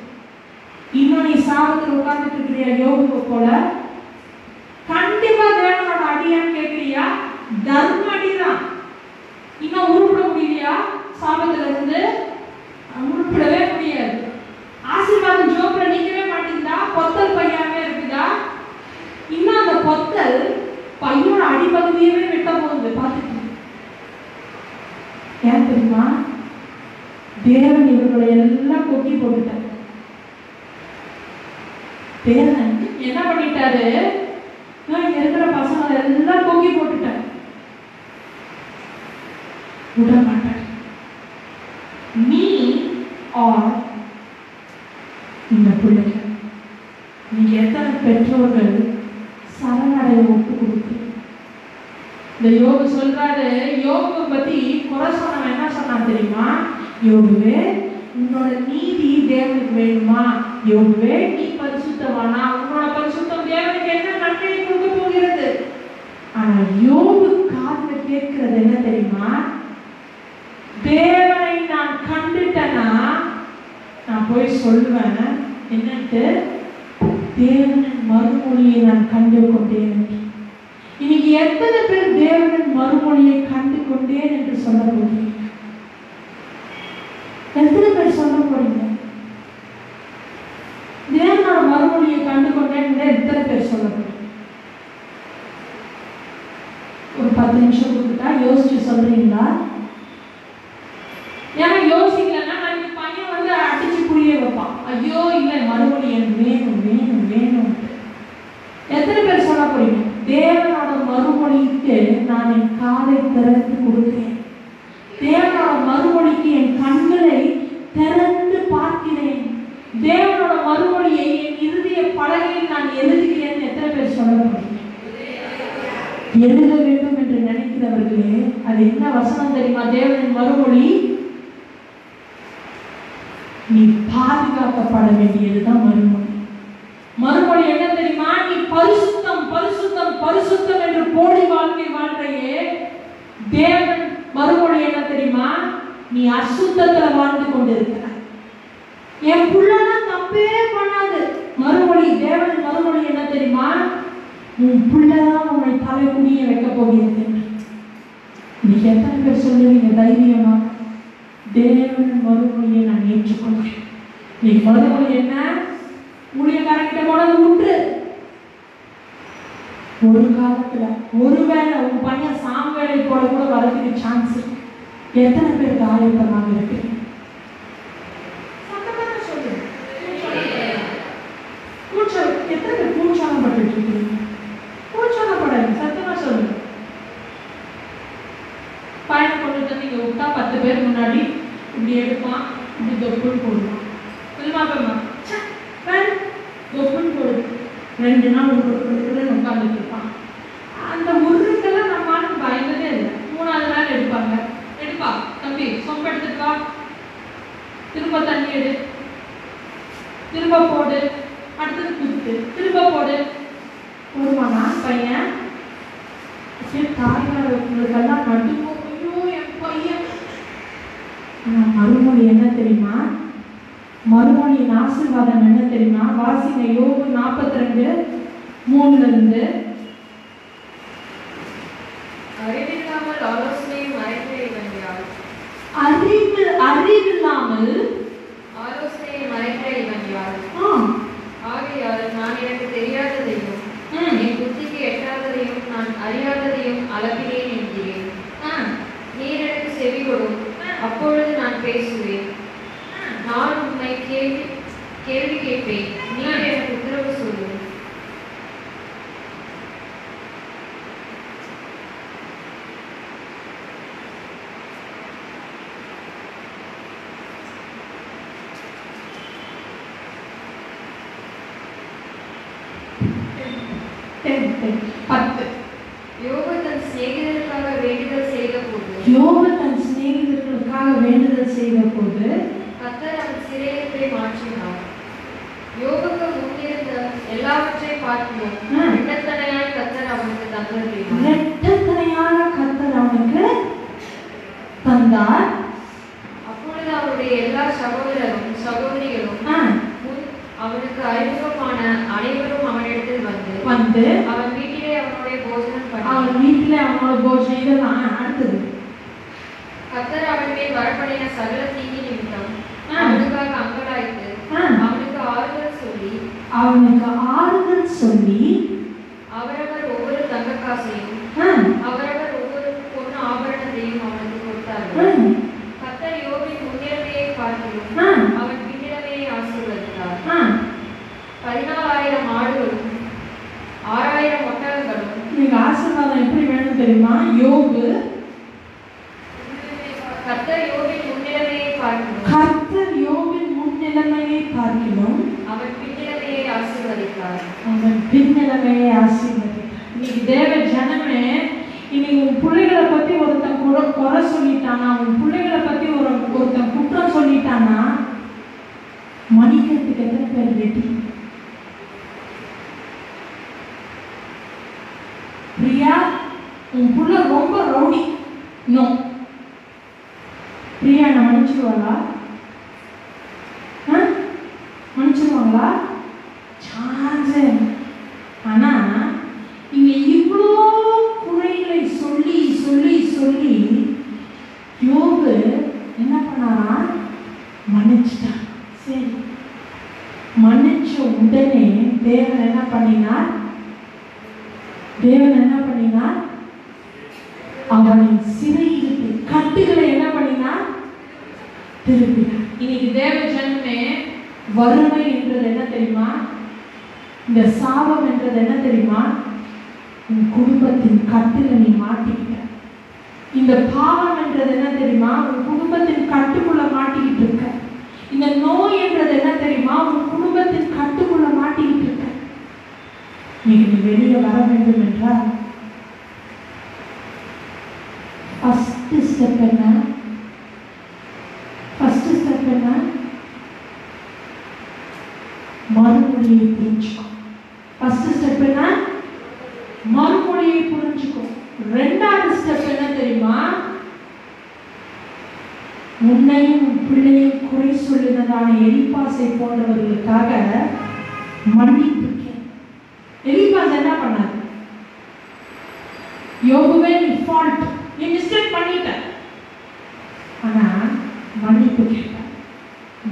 இன்னும் நீ சாபத்தில் உட்கார்ந்துட்டு இருக்கிறியா யோபுவை போல? கண்டிப்பா தேவனோட அடியான்னு கேட்கிறியா? தர்ம அடிதான். இன்னும் உருப்பிட முடியலையா? சாபத்துல இருந்து உருப்பிடவே முடியாது. ஆசீர்வாதம் ஜோப்ல நீக்கவே மாட்டேங்குதா? பொத்தல் பையாவே இருக்குதா? இன்னும் அந்த பொத்தல் பையோட அடிப்பகுதியவே வெட்ட போகுது. பார்த்துட்டு ஏன் தெரியுமா? தேவன் இவர்களை எல்லாம் கொக்கி போட்டுட்டார். தேவன் என்ன பண்ணிட்டாரு? நான் இங்க இருக்கிற பசங்களை எல்லாம் கொக்கி போட்டுட்டேன், விட மாட்டார். நீ ஆர் இந்த பிள்ளைகள், நீங்க எத்தனை பெற்றோர்கள் சரணடைய ஒப்பு கொடுத்து? இந்த யோபு சொல்றாரு, யோபுவை பத்தி குறை சொன்னவன் என்ன சொன்னான் தெரியுமா? யோபுவே, உன்னோட நீதி தேவனுக்கு வேணுமா? யோபுவே, நீ பரிசுத்தவானா? உன்னோட பரிசுத்தம் தேவனுக்கு என்ன நன்மையை கொடுக்க போகிறது? ஆனா யோபு காதுல கேட்கிறது என்ன தெரியுமா? தேவனை நான் கண்டுட்டேனா நான் போய் சொல்லுவேன் என்னட்டு, தேவனின் மறுமொழியை நான் கண்டு கொண்டேன். இன்னைக்கு எத்தனை பேர் தேவனின் மறுமொழியை கண்டு கொண்டேன் என்று சொல்ல போகிறீங்க? எத்தனை பேர் சொல்ல போறீங்க? தேவனோட மறுமொழியை கண்டு கொண்டேன் எத்தனை பேர் சொல்ல போறீங்க? ஒரு 10 நிமிஷம் கொடுத்துட்டா யோசிச்சு சொல்றீங்களா? ஏன்னா யோசிக்கலன்னா நம்ம பையன் வந்து அடிச்சு புரிய வைப்பான். ஐயோ இல்லை, மறுமொழி எனக்கு வேணும் வேணும் வேணும். எத்தனை பேர் சொல்ல போறீங்க? தேவனோட மறுமொழிக்கு நான் என் காதை திறந்து கொடுக்கிறேன். தேவனோட மறுமொழிக்கு என் கண்களை திறந்து பார்க்கிறேன். தேவனோட மறுமொழியை என் இறுதிய பலகையில் நான் எழுதுகிறேன். எத்தனை பேர் சொல்ல போறீங்க? எழுத வேண்டும் என்று நினைக்கிறவர்களே, அது என்ன வசனம் தெரியுமா? தேவனின் மறுமொழி, நீ பாதுகாக்கப்பட வேண்டியதுதான் மறுமொழி. மறுமொழி என்ன தெரியுமா? நீ பரிசுத்தம் பரிசுத்தம் பரிசுத்தம் என்று போலி வாழ்க்கை வாழ்றையே. தேவன் மறுமொழி என்ன தெரியுமா? நீ அசுத்தத்துல வாழ்ந்து கொண்டிருக்கிற. என் புள்ளனா தப்பே பண்ணாது. மறுமொழி, தேவன் மறுமொழி என்ன தெரியுமா? உன் புள்ளதான் உன்னை தலைக்குடிய வைக்க போகிறது. இன்னைக்கு எத்தனை பேர் சொல்லுவீங்க தைரியமா? தேவன் மறுமொழியை நான் ஏற்றுக்கொள்கிறேன். நீ மறுமொழி என்ன? ஊழியக்காரங்கிட்ட போனது உண்டு. ஒரு காலத்துல ஒருவேளை உன் பையன் சாம்வேலை போல கூட வரதுக்கு சான்ஸ் இருக்கு. எத்தனை பேருக்கு ஆயத்தமாக இருக்கு? சொல்லு. எத்தனை பேர் பூச்சாலப்பட்டு இருக்கீங்க? பூச்சாலப்படாது, சத்தமா சொல்லுங்க. பையனை கொண்டு நீங்க விட்டா 10 பேர் முன்னாடி இப்படி எடுப்பான், இப்படி தொப்புன்னு போடுவான். சொல்லுமா தொப்புன்னு போடு. 2 நாள் உட்காந்துட்டு இருப்பான். அந்த உருக்கெல்லாம் நம்மளுக்கு பயந்ததே இல்லை. 3ஆவது நாள் எடுப்பாங்க. எடுப்பா தம்பி சொம்பு எடுத்துட்டு வா, திரும்ப தண்ணி எடு, திரும்ப போடு, அடுத்தது குத்து, திரும்ப போடு. போடுவானா பையன்? தாய்மார்களுக்கெல்லாம் நடுவோம். ஐயோ என் பையன். மறுமொழி என்ன தெரியுமா? மறுமொழியின் ஆசீர்வாதம் என்ன தெரியுமா? வாசிங்க யோபு 42:3 அறிவில்லாமல் ஆலோசனையை மறைக்கிற இவன் யார்? அறிவில்லாமல் ஆலோசனையை மறைக்கிற இவன் யார்? ஆகையால் நான் எனக்கு தெரியாததையும் என் புத்திக்கு எட்டாததையும் நான் அறியாததையும் அளவினேன் என்கிறேன். நீர் எனக்கு செவி கொடும், அப்பொழுது நான் பேசுவேன். நான் உம்மை கேள்வி கேட்பேன், நீர் எனக்கு உத்தரவு சொல்லு. யோபு தன் சிநேகிதர்களுக்காக வேண்டுதல் செய்த போது கர்த்தர் அவன் சிறையிருப்பை மாற்றினார். யோபுக்கு முன்னிருந்த எல்லாவற்றை பார்க்கிறோம். இரட்டத்தனையாய் கர்த்தர் அவனுக்கு தந்தார். அப்பொழுது அவருடைய எல்லா சகோதரரும் சகோதரிகளும் அவனுக்கு அறிமுகமான அனைவரும் அவனிடத்தில் வந்து அவன் வீட்டிலே அவனுடைய போஜனம் இதெல்லாம் அடுத்தது. கர்த்தர் அவன் மேல் வரப்படின சகல தீங்கி நிமித்தம் அவனுக்காக அங்கலாய்த்து அவனுக்கு ஆறுதல் சொல்லி அவரவர் ஒவ்வொரு தங்கக்காசையும் அவரவர் ஒவ்வொரு பொண்ணு ஆபரணத்தையும் அவனுக்கு கொடுத்தார்கள். கர்த்தர் யோபின் முன்னிலைமையை பார்க்கிறோம், அவன் பின்னிலைமையை ஆசீர்வதித்தார். 14,000 ஆடுகளும் 6,000 ஒட்டகங்களும். நீங்க ஆசீர்வாதம் எப்படி வேணும் தெரியுமா? யோபு கர்த்தர் யோபின் முன்னிலைமையை பார்க்கிறோம், அவன் பின்னிலைமையை ஆசீர்வதித்தார். இன்னைக்கு தேவ ஜனமே, இன்னைக்கு உன் பிள்ளைகளை பத்தி ஒருத்தன் குறை சொல்லிட்டானா, உன் பிள்ளைகளை பத்தி ஒருத்தன் குற்றம் சொல்லிட்டானா, மன்னிக்கிறதுக்கு எத்தனை பேர் ரெடி? பிரியா, உன் புள்ள ரொம்ப ரவுடி. நோ, பிரியா நான் மன்னிச்சிருவாளா? மன்னிச்சிருவாங்களா? சான்ஸே. ஆனா இங்க இவ்வளோ குறைகளை சொல்லி சொல்லி சொல்லி யோபு என்ன பண்ணாரா? மன்னிச்சிட்டார். சரி, மன்னிச்ச உடனே தேவன் என்ன பண்ணினார்? அவனின் சிறையிருப்பு கட்டுகளை என்ன பண்ணினார்? திருப்பினார். இன்னைக்கு தேவ ஜனமே, வறுமை என்றது என்ன தெரியுமா? இந்த சாபம் என்றது என்ன தெரியுமா? உன் குடும்பத்தின் கட்டுல நீ மாட்டிக்கிட்ட. இந்த பாவம் என்றது என்ன தெரியுமா? உன் குடும்பத்தின் கட்டுக்குள்ள மாட்டிக்கிட்டு இருக்க. இந்த நோய் என்றது என்ன தெரியுமா? உன் குடும்பத்தின் கட்டுக்குள்ள மாட்டிக்கிட்டு இருக்க. நீ வெளியே வர வேண்டும் என்றால் ஃபர்ஸ்ட் ஸ்டெப் என்ன? மறுமொழியை புரிஞ்சுக்கோ. ஃபர்ஸ்ட் ஸ்டெப் என்ன? மறுமொழியை புரிஞ்சுக்கோ. 2வது ஸ்டெப் என்ன தெரியுமா? உன்னையும் உன் பிள்ளையும் குறை சொல்லுவதான எலிப்பாசை போன்றவர்களுக்காக மன்னிப்பு கேள். எலிப்பாஸ் என்ன பண்ணாரு? யோபுவே, நீ ஃபால்ட், நீ மிஸ்டேக் பண்ணிட்ட. ஆனா மன்னிப்பு கேட்டார்.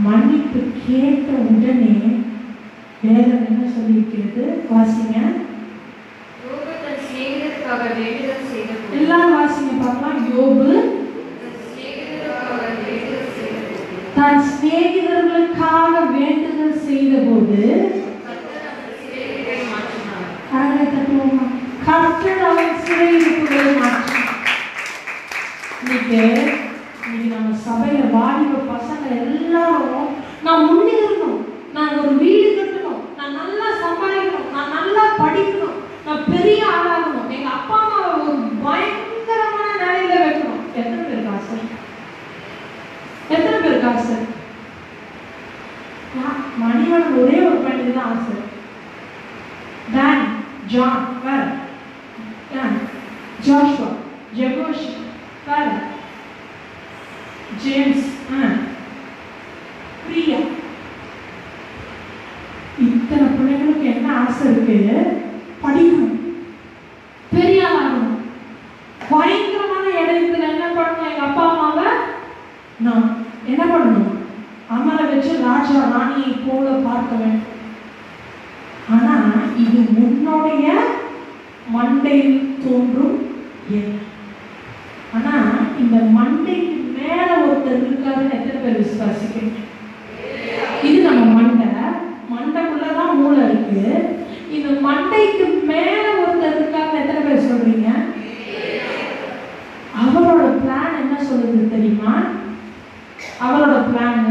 மன்னிப்பு கேட்ட உடனே வேதம் என்ன சொல்லியிருக்கிறது? வாசிங்க. சிநேகிதருக்காக வேண்டுதல் செய்தபோது எல்லாரும் வாசிங்க பார்க்கலாம். யோபு தன் சிநேகிதர்களுக்காக வேண்டுதல் செய்தபோது கரங்களை தட்டுவோமா? கர்த்தர் அவன் சிறையிருப்புகளை மாற்றினார். இன்னைக்கு நம்ம சபையில வாலிப பசங்க எல்லாரும் நான் முன்னேறணும், நான் ஒரு வீடு கட்டணும், நான் நல்லா சம்பாதிக்கணும், நான் நல்லா படிக்கணும், நான் பெரிய ஆளாகணும், எங்க அப்பா அம்மாவை ஒரு பயங்கரமான நிலையில வைக்கணும். எத்தனை பேருக்கு ஆசை? எத்தனை பேருக்கு ஆசை? மணிவன் ஒரே ஒரு பையனுக்கு தான் ஆசை. டான், ஜான், வேற ஜோஷுவா, ஜெபோஷ், வேற ஜேம்ஸ், பிரியா. இத்தனை பிள்ளைங்களுக்கு என்ன ஆசை இருக்கு? படிக்கணும், பெரிய ஆகணும், பயங்கரமான இடத்துல என்ன பண்ணணும்? எங்க அப்பா அம்மாவை நான் என்ன பண்ணணும்? அமர வச்சு ராஜா ராணியை போல பார்க்க வேண்டும். ஆனா இது முன்னோடைய மண்டையில் தோன்றும் எண்ணம். ஆனா இந்த மண்டைக்கு மேல ஒருத்தர் இருக்காருன்னு எத்தனை பேர் விசுவாசிக்கிறீங்க? இது நம்ம மண்டைக்குள்ளதான் மூளை இருக்கு. இந்த மண்டைக்கு மேல ஒருத்தர் இருக்காருன்னு எத்தனை பேர் சொல்றீங்க? அவரோட பிளான் என்ன சொல்லுது தெரியுமா? அவரோட பிளான்,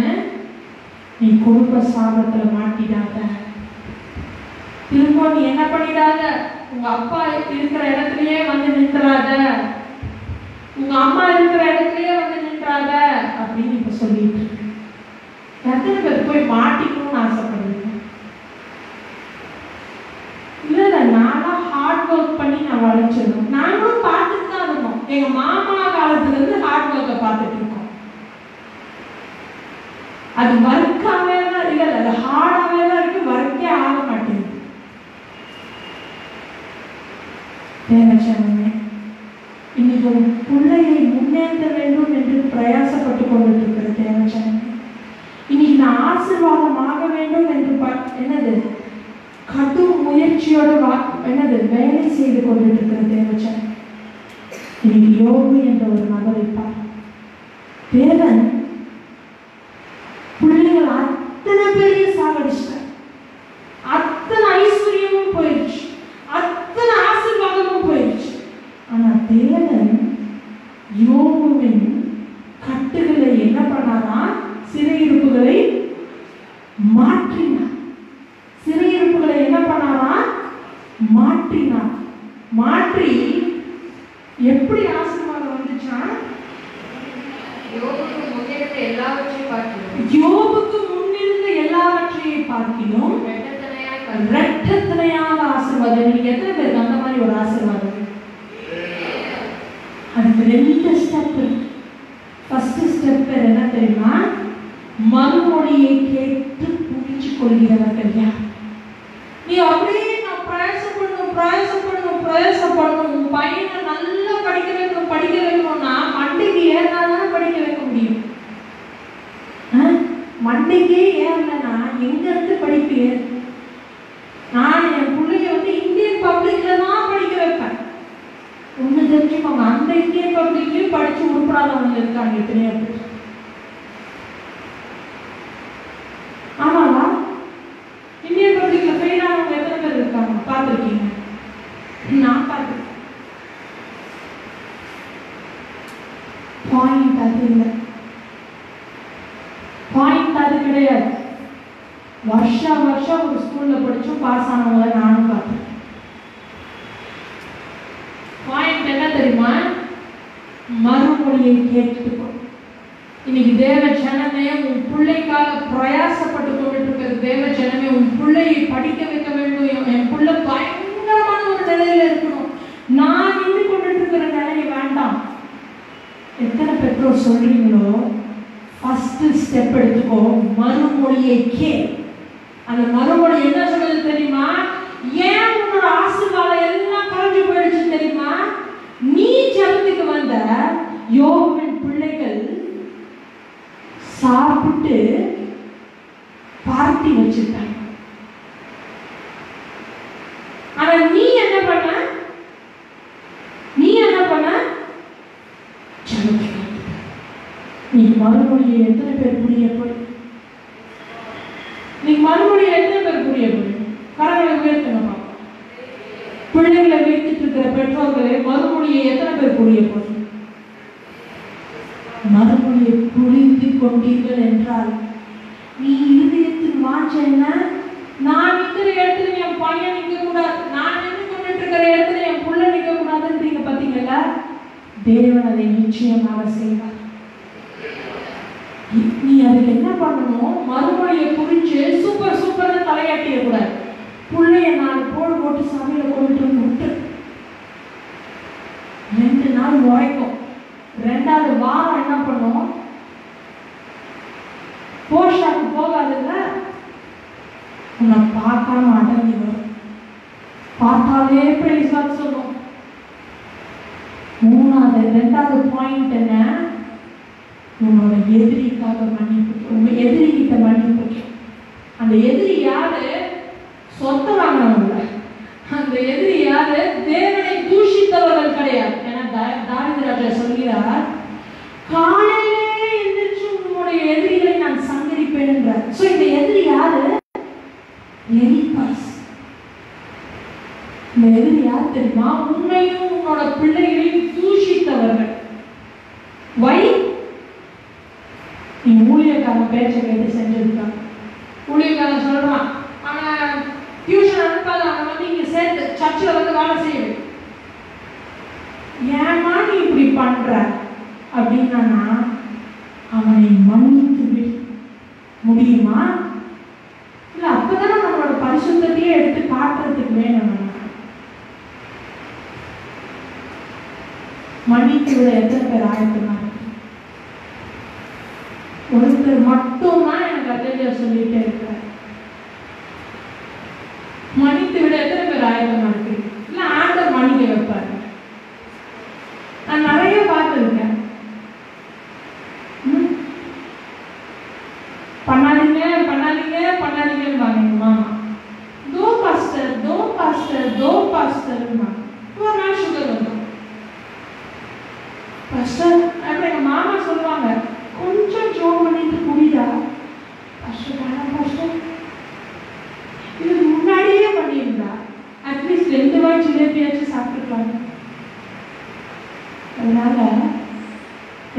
நீ குடும்ப சாபத்துல மாட்டிடாத, திரும்ப நீ என்ன பண்ணிடாத, உங்க அப்பா இருக்கிற இடத்துலயே வந்து நின்றாத, உங்க அம்மா இருக்கிற இடத்துலயே வந்து நின்றாத அப்படின்னு இப்ப சொல்லிட்டு இருக்கு. எத்தனை பேர் போய் மாட்டிக்கணும்னு ஆசைப்படுறீங்க? இல்ல நானும் ஹார்ட் ஒர்க் பண்ணி நான் வளைச்சிடணும். நாங்களும் பார்த்துட்டு தான் இருந்தோம். எங்க மாமா காலத்துல இருந்து ஹார்ட் ஒர்க்கை பார்த்துட்டு இருக்கோம். அது ஒர்க்காவே தான் இல்லை, அது ஹார்டாவே தான் இருக்கு, ஒர்க்கே ஆக மாட்டேங்குது. தேவச்சனமே, இன்னைக்கு ஒரு பிள்ளையை முன்னேற்ற வேண்டும் என்று பிரயாசப்பட்டு கொண்டு இருக்கிற தேவச்சனமே, இன்னைக்கு நான் ஆசீர்வாதம் ஆக வேண்டும் என்று என்னது கடும் முயற்சியோட வேலை செய்து கொண்டு இருக்கிற தேவச்சனமே, இன்னைக்கு யோபு என்ற ஒரு நபரை பார். தேவன் பிள்ளைகள் அத்தனை பெரிய சாகடிச்சிட்டார், அத்தனை ஐஸ்வர்யமும் போயிடுச்சு, அத்தனை ஆசீர்வாதமும் போயிடுச்சு. ஆனா தேவன் யோபுவின் கட்டுகளை என்ன பண்ணாரா? சிறையிருப்புகளை மாற்றினார். சிறையிருப்புகளை என்ன பண்ணாரா? மாற்றினார். மாற்றி எப்படி ஆசீர்வாதம் வந்துச்சா? யோபுக்கு முன்னிருந்த எல்லாவற்றையும் பார்க்கிலும் இரட்டத்தனையாக ஆசீர்வாதம். நீங்க எத்தனை பேருக்கு அந்த மாதிரி ஒரு ஆசீர்வாதம்? அதுக்கு 2 ஸ்டெப் இருக்கு. ஃபர்ஸ்ட் ஸ்டெப் என்ன தெரியுமா? மறுமொழியை கேட்டு புரிஞ்சு கொள்கிறவர்கள் யார்? நீ அப்படியே நான் பிரயாசப்படணும் உன் பையனை நல்லா படிக்க வைக்கணும்னா மண்டைக்கு ஏறினாதான் படிக்க வைக்க முடியும். மண்டைக்கே ஏறலன்னா எங்க இருந்து படிப்பு ஏறு? நான் என் பிள்ளைய இந்தியன் பப்ளிக்ல தான் படிக்க வைப்பேன். ஒண்ணு தெரிஞ்சுக்கோங்க, அந்த இந்தியன் பப்ளிக்லயும் படிச்சு உருப்படாதவங்க இருக்காங்க எத்தனையோ பேர். ஆமாவா? இந்தியன் பப்ளிக்ல ஃபெயில் ஆனவங்க எத்தனை பேர் இருக்காங்க பார்த்துருக்கீங்க? நான் பார்த்துருக்கேன். பாயிண்ட் அது இல்லை, பாயிண்ட் அது கிடையாது. வருஷம் ஒரு ஸ்கூல்ல படிச்சும் பாஸ் ஆனவங்க நானும் பார்த்தேன். பாயிண்ட் என்ன தெரியுமா? மறுமொழியை கேட்டுக்கோ. இன்னைக்கு தேவ ஜனமே, உன் பிள்ளைக்காக பிரயாசப்பட்டு கொண்டு இருக்கிற தேவ ஜனமே, உன் பிள்ளையை படிக்க வைக்க வேண்டும். என் பிள்ளை பயங்கரமான ஒரு நிலையில இருக்கணும், நான் நின்று கொண்டு இருக்கிற நிலையை வேண்டாம். எத்தனை பெற்றோர் சொல்றீங்களோ ஃபர்ஸ்ட் ஸ்டெப் எடுத்துக்கோ, மறுமொழியை கே. அந்த மறுமொழி என்ன சொல்றது தெரியுமா? ஏன் உன்னோட ஆசீர்வாதம் எல்லாம் கரைஞ்சு போயிடுச்சு தெரியுமா? நீ ஜெபத்துக்கு வந்த யோபுவின் பிள்ளைகள் சாப்பிட்டு பார்ட்டி வச்சிருக்காங்க. ஆனா நீ என்ன பண்ண? நீ மறுமொழியை எத்தனை பேர் புரிய போய் நீ மறுமொழியை எத்தனை பேர் புரிய போய் கரங்களை உயர்த்துங்க பார்ப்போம். பிள்ளைகளை வீழ்த்திட்டு இருக்கிற பெற்றோர்களே, மறுமொழியை எத்தனை பேர் புரிய போய்? மறுமொழியை புரிந்து கொண்டீர்கள் என்றால் நீ இருதயத்தின் வாஞ்சை என்ன? நான் நிற்கிற இடத்துல என் பையன் நிற்க கூடாது, நான் நின்று கொண்டுட்டு இருக்கிற இடத்துல என் புள்ள நிற்க கூடாதுன்றீங்க பார்த்தீங்களா? தேவன் அதை நிச்சயமாக செய்வார். நீ அதுக்கு என்ன பண்ணணும்? மறுமொழியை புரிஞ்சு சூப்பர் சூப்பர்னு தலையாட்டிய கூடாது. புள்ளைய 4 போட்டு சமையல கொண்டு விட்டு 2 நாள் உழைக்கும். 2வது வாரம் என்ன பண்ணும்? போஷாக்கு போகாதுல்ல, உன்னை பார்க்காம அடங்கி வரும். பார்த்தாலே பிரைஸ் வாட் சொல்லும். 2வது பாயிண்ட் என்ன? உன்னோட எதிரிக்காக மன்னிப்பு. உங்க எதிரிகிட்ட மன்னிப்பு. அந்த எதிரி யாரு? சொத்தை வாங்கினவங்க. அந்த எதிரி யாரு? தேவனை தூஷித்தவர்கள் கிடையாது. ஏன்னா தாவீது ராஜா சொல்கிறார், காலையிலே எந்திரிச்சு உன்னுடைய எதிரிகளை நான் சங்கரிப்பேன் என்றார். சோ இந்த எதிரி யாரு? எலிபாஸ். இந்த எதிரி யார் தெரியுமா? உன்னையும் உன்னோட பிள்ளைகளையும் தூஷித்தவர்கள். வை? நீ ஊழியக்காரன் பேச்சை கேட்டு செஞ்சிருக்காங்க. ஊழியக்காரன் சொல்றான், அவன் டியூஷன் அனுப்பாத, அவன் வந்து இங்க சேர்த்து சர்ச்சில் வந்து வேலை செய்யுது. ஏமா நீ இப்படி பண்ற அப்படின்னா அவனை மன்னித்து முடியுமா? இல்ல அப்பதானே நம்மளோட பரிசுத்தையே எடுத்து காட்டுறதுக்கு வேணும். மன்னித்து விட எத்தனை பேர் ஆயத்தமா? ஒருத்தர் மட்டும்தான் எனக்கு அத்தையா சொல்லிட்டே இருக்கார். மன்னித்து விட எத்தனை பேர் ஆயத்தமா இருக்கு? இல்ல ஆண்டவர் மன்னிக்க வைப்பாரு. நான் நிறைய பார்த்துருக்கேன். பண்ணாதீங்க பண்ணாதீங்க பண்ணாதீங்கன்னு வாங்க மாமா. தோ பாஸ்டர் தோ பாஸ்டர் தோ பாஸ்டர் ஒரு நாள் சுகர் வந்தோம். பாஸ்டர் அப்ப எங்க மாமா சொல்லுவாங்க, கொஞ்சம் ஜோம் பண்ணிட்டு குடிதா பாஸ்டர். வேணாம் பாஸ்டர், இது முன்னாடியே பண்ணியிருந்தா அட்லீஸ்ட் 2 வாய் ஜிலேபியாச்சும் சாப்பிட்டுருக்காங்க. அதனால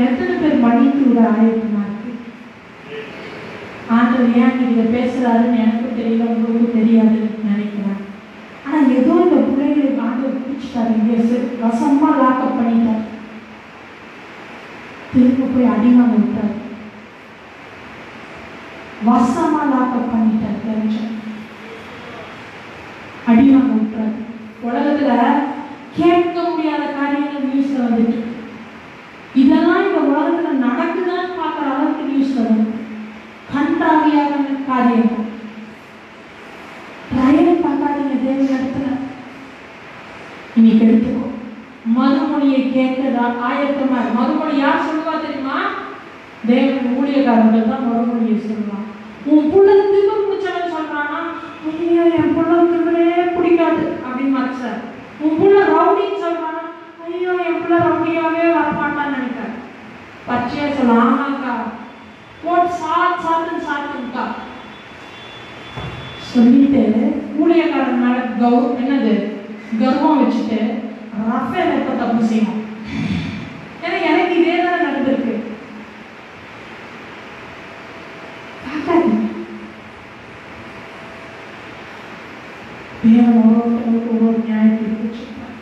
எத்தனை பேர் மன்னித்து விட ஆயத்தமா இருக்கு? ஆண்டவர் ஏன் இதை பேசுறாருன்னு எனக்கும் தெரியல, உங்களுக்கும் தெரியாதுன்னு நினைக்கிறேன். ஆனா ஏதோ இந்த பிள்ளைகளுக்கு ஆண்டவர் பிடிச்சிட்டாரு, இங்கே வசமா லாக்கப் பண்ணிட்டார். திரும்ப போய் அடிவாங்க விட்டார், வசமா லாக்கப் பண்ணிட்டார். தெரிஞ்ச அடிவாங்க விட்டார். உலகத்துல கேட்க முடியாத காரியங்கள் நியூஸ்ல வந்துட்டு, இதெல்லாம் இந்த உலகத்துல நடக்குதான்னு பார்க்குற அளவுக்கு நியூஸ்ல வந்து கண்டாவியான காரியம். ட்ரையல் பார்க்காதீங்க தேவன் இடத்துல. இன்னைக்கு எடுத்துக்கோ, மறுமொழியை கேட்க ஆயத்தமா. மறுமொழி யார் சொல்லுவா தெரியுமா? தேவன் ஊழியக்காரர்கள் தான் மறுமொழியை சொல்லுவான். உன் புள்ள திமிர் பிடிச்சவன் சொல்றானா, ஐயோ என் புள்ள திமிரே பிடிக்காது அப்படின்னு மறைச்சார். உன் புள்ள ரவுடின்னு சொல்றானா, ஐயோ என் புள்ள ரவுடியாவே வரமாட்டான்னு நினைக்காது. பச்சையா சொல்ல, ஆமாக்கா போட் சாத்துன்னு சாத்துக்கா சொல்லிட்டு ஊழியக்காரன் மேல என்னது கர்வம் வச்சுட்டு ரஃபேல் எப்ப தப்பு செய்யும். ஏன்னா எனக்கு இதே தான் நடந்திருக்கு. தேவன் ஒவ்வொருத்தவங்களுக்கு ஒவ்வொரு நியாயத்தை வச்சிருப்பார்.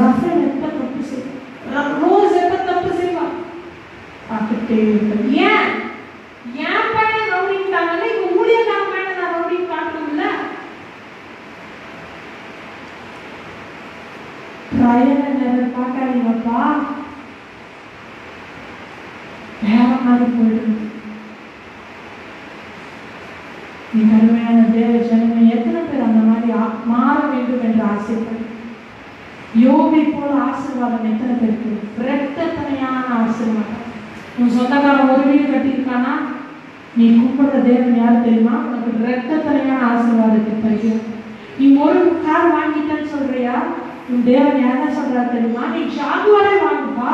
ரஃபேல் எப்ப தப்பு செய்வான், ரோஸ் எப்ப தப்பு செய்வான் பார்த்துட்டே இருப்பது. ஏன் என் பையன் ரவுடிங்ட்டாங்கல்ல, இங்க ஊழியக்காரன் பையனை நான் ரவுடிங் காட்டணும்ல. ட்ரையல் பார்க்காதீங்கப்பா, வேற மாதிரி போயிடுது. நீ கருமையான தேவ ஜனமே, எத்தனை பேர் அந்த மாதிரி மாற வேண்டும் என்று ஆசைப்படு? யோகை போல ஆசீர்வாதம் எத்தனை பேருக்கு? இரட்டத்தனையான ஆசீர்வாதம். உன் சொந்தக்காரன் ஒரு வீடு கட்டியிருக்கானா, நீ கூப்பிடுற தேவன் யார் தெரியுமா? உனக்கு இரட்டத்தனையான ஆசீர்வாதத்தை தருகிறோம். நீ ஒரு கார் வாங்கிட்டேன்னு சொல்றியா, உன் தேவன் என்ன சொல்றாரு தெரியுமா? நீ ஜாகுவாரே வாங்குப்பா.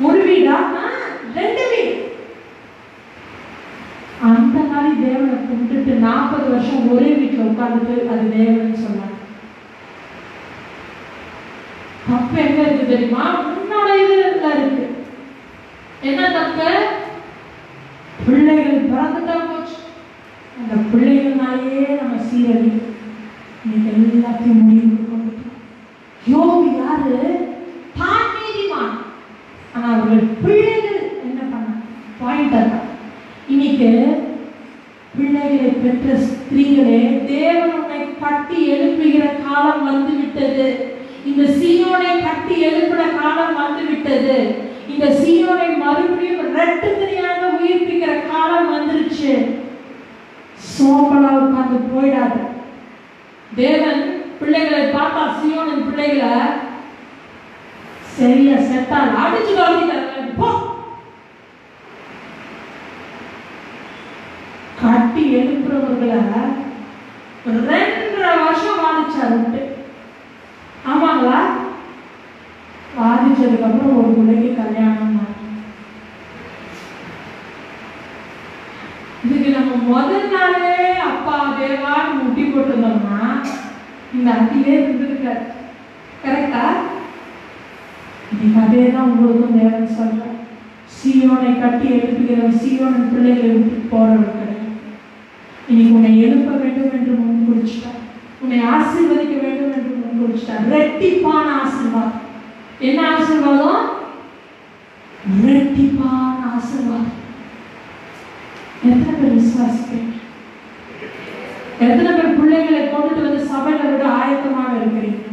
ஒரு வீடா? 2 வீடு. அந்த மாதிரி தேவனை கும்பிட்டு 40 வருஷம் ஒரே வீட்டில் உட்கார்ந்துட்டு அது தேவன் சொன்னாங்க. தப்பு எங்க இருக்கு தெரியுமா? உன்னோட இதுல இருக்கு. என்ன தப்பு? பிள்ளைகள் பிறந்துட்டா போச்சு, அந்த பிள்ளைகள்னாலேயே நம்ம சீரடி இன்னைக்கு எல்லாத்தையும் முடிவு கொண்டுட்டோம். யோபு யாரு? தான் நீதிமான். ஆனா அவர்கள் பிள்ளைகள் என்ன பண்ண பாயிண்ட் அதான். இன்னைக்கு பிள்ளைகளை பெற்ற ஸ்திரீகளே, தேவன் உன்னை கட்டி எழுப்புகிற காலம் வந்து விட்டது. இந்த சீயோனை கட்டி எழுப்புற காலம் வந்து விட்டது. இந்த சீயோனை மறுபடியும் இரட்டத்தனியாக உயிர்ப்பிக்கிற காலம் வந்துருச்சு. சோம்பலா உட்கார்ந்து போயிடாது. தேவன் பிள்ளைகளை பார்த்தா, சீயோனின் பிள்ளைகளை சரியா செத்தால் அடிச்சு கவனிக்கிறாங்க. கட்டி எழுப்புறவர்களை 2.5 வருஷம் வாதிச்சாரு. ஆமாங்களா? வாதிச்சதுக்கு அப்புறம் ஒரு பிள்ளைக்கு கல்யாணம். இதுக்கு நம்ம முதல் நாளே அப்பா தேவான்னு முட்டி போட்டிருந்தோம்னா இந்த அத்திலே இருந்திருக்காரு. கரெக்டா? இன்னைக்கு அதே தான் உங்களுக்கும் தேவன் சொல்ற. சீயோனை கட்டி எழுப்புகிற சீயோனின் பிள்ளைகளை விட்டு போறவர் கிடையாது. இன்னைக்கு உன்னை எழுப்ப வேண்டும் என்று முன் குறிச்சிட்டார். உன்னை ஆசீர்வதிக்க வேண்டும் என்று முன் குறிச்சிட்டார். ரெட்டிப்பான ஆசீர்வாதம். என்ன ஆசீர்வாதம்? ரெட்டிப்பான ஆசீர்வாதம். எத்தனை பேர் விசுவாசிக்கிறீங்க? எத்தனை பேர் பிள்ளைகளை கொண்டுட்டு வந்து சபையில விட ஆயத்தமாக இருக்கிறீங்க?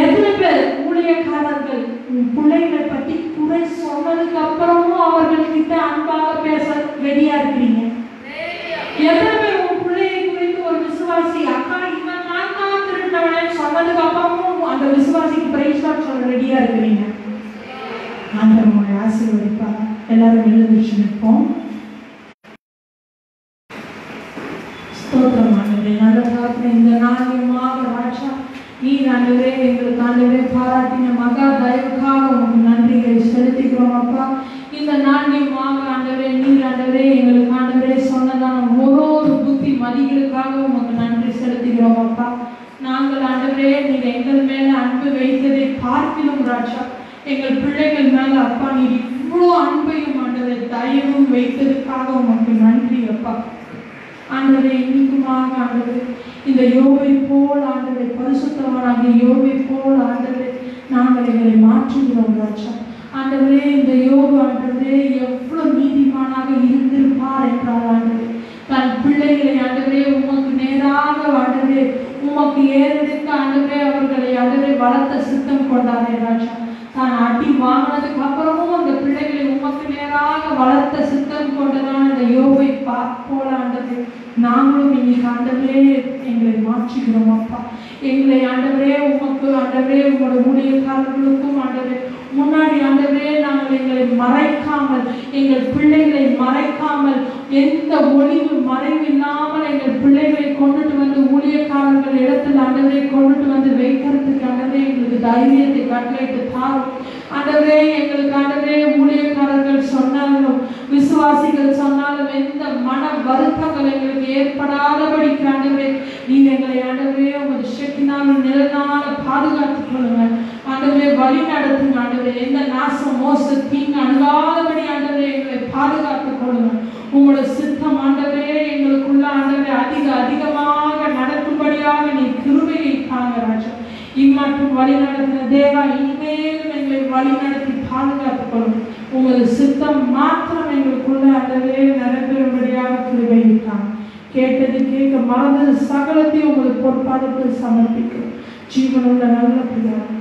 எத்தனை பேர் ஊழியக்காரர்கள் பிள்ளைகளை பற்றி குறை சொன்னதுக்கு அப்புறமும் அவர்கள் கிட்ட அன்பாக பேச ரெடியா இருக்கிறீங்க? எத்தனை பேர் உன் பிள்ளையை குறித்து ஒரு விசுவாசி அக்கா இவன் நான் தான் திருட்டவனேன்னு சொன்னதுக்கு அப்புறமும் அந்த விசுவாசிக்கு பிரைஸ் கார்டு சொல்ல ரெடியா இருக்கிறீங்க? ஆண்டவர் உங்களை ஆசீர்வதிப்பார். எல்லாரும் எழுந்திருச்சு நிற்போம். ஸ்தோத்திரம் ஆண்டவரே. நல்ல தகப்பனே, இந்த நாளியமாக ராஜா நீர் ஆண்டவரே எங்களுக்கு ஆண்டவரே பாராட்டின மகா தயவுக்காக உங்களுக்கு நன்றிகளை செலுத்திக்கிறோம் அப்பா. இந்த நாளியமாக ஆண்டவரே நீர் ஆண்டவரே எங்களுக்கு ஆண்டவரே சொன்னதான ஒரு புத்தி மதிகளுக்காக உங்களுக்கு நன்றி செலுத்துகிறோம் அப்பா. நாங்கள் ஆண்டவரே நீர் எங்கள் மேல அன்பு வைத்ததை பார்க்கிலும் ராஜா எங்கள் பிள்ளைகள் மேல அப்பா நீர் இவ்வளோ அன்பையும் ஆண்டவரே தயவும் வைத்ததுக்காக உங்களுக்கு நன்றி அப்பா. ஆண்டவரே இன்னைக்குமாக ஆண்டவரே இந்த யோபை போல் ஆண்டவரே பரிசுத்தவானாகிய யோபை போல் ஆண்டவரே நாங்கள் எங்களை மாற்றுகிறோம் ராஜா. ஆண்டவரே இந்த யோபு ஆண்டவரே எவ்வளவு நீதிமானாக இருந்திருப்பார் என்றால் ஆண்டவரே தன் பிள்ளைகளை ஆண்டவரே உமக்கு நேராக ஆண்டவரே உமக்கு ஏறெடுக்க ஆண்டவரே அவர்களை ஆண்டவரே வளர்த்த சித்தம் கொண்டாரே ராஜா. தான் அடி வாங்கினதுக்கு அப்புறமும் அந்த பிள்ளைகளை உமக்கு நேராக வளர்த்த சித்தம் கொண்டதான அந்த யோபை போல ஆண்டவரே நாங்களும் இன்னைக்கு ஆண்டவரே எங்களை மாற்றுகிறோம் அப்பா. எங்களை ஆண்டவரே உமக்கு ஆண்டவரே உங்களோட ஊழியக்காரர்களுக்கும் ஆண்டவரே முன்னாடி ஆண்டவரே நாங்கள் எங்களை மறைக்காமல் எங்கள் பிள்ளைகளை மறைக்காமல் எந்த ஒளிவு மறைவில்லாமல் எங்கள் பிள்ளைகளை கொண்டுட்டு வந்து ஊழியக்காரர்கள் இடத்தில் ஆண்டவரை கொண்டுட்டு வந்து வைக்கிறதுக்கு ஆண்டவரே எங்களுக்கு தைரியத்தை கட்டளையிட்டு தாரும் ஆண்டவரே. எங்களுக்கு ஆண்டவரே ஊழியக்காரர்கள் சொன்னாலும் விசுவாசிகள் சொன்னாலும் எந்த மன வருத்தங்கள் எங்களுக்கு ஏற்படாதபடிக்கு ஆண்டவரே நீங்க எங்களை ஆண்டவரே உங்கள் சக்தினால நிலனால பாதுகாத்துக் கொள்ளுங்க ஆண்டவரே. வழி நடத்துங்க ஆண்டவரே. எந்த நாசம் மோச தீங்கு அணுகாதபடி ஆண்டவரே எங்களை பாதுகாத்துக் கொள்ளுங்க. உங்களோட சித்தம் ஆண்டவரே எங்களுக்குள்ள ஆண்டவரே அதிகமாக நடக்கும்படியாக நீ கிருபையை தாங்க ராஜா. இம்மட்டும் வழி நடத்தின தேவா இனிமேலும் எங்களை வழி நடத்தி பாதுகாத்துக் கொள்ளும். உங்களது சித்தம் மாத்திரம் எங்களுக்குள்ள ஆண்டவரே நிறைவேறும்படியாக கிருபை தாங்க. கேட்டது கேட்க மறந்தது சகலத்தையும் உங்களுக்கு பொறுப்பாதத்தில் சமர்ப்பிக்கிறோம். ஜீவனுள்ள நல்ல பிள்ளையாக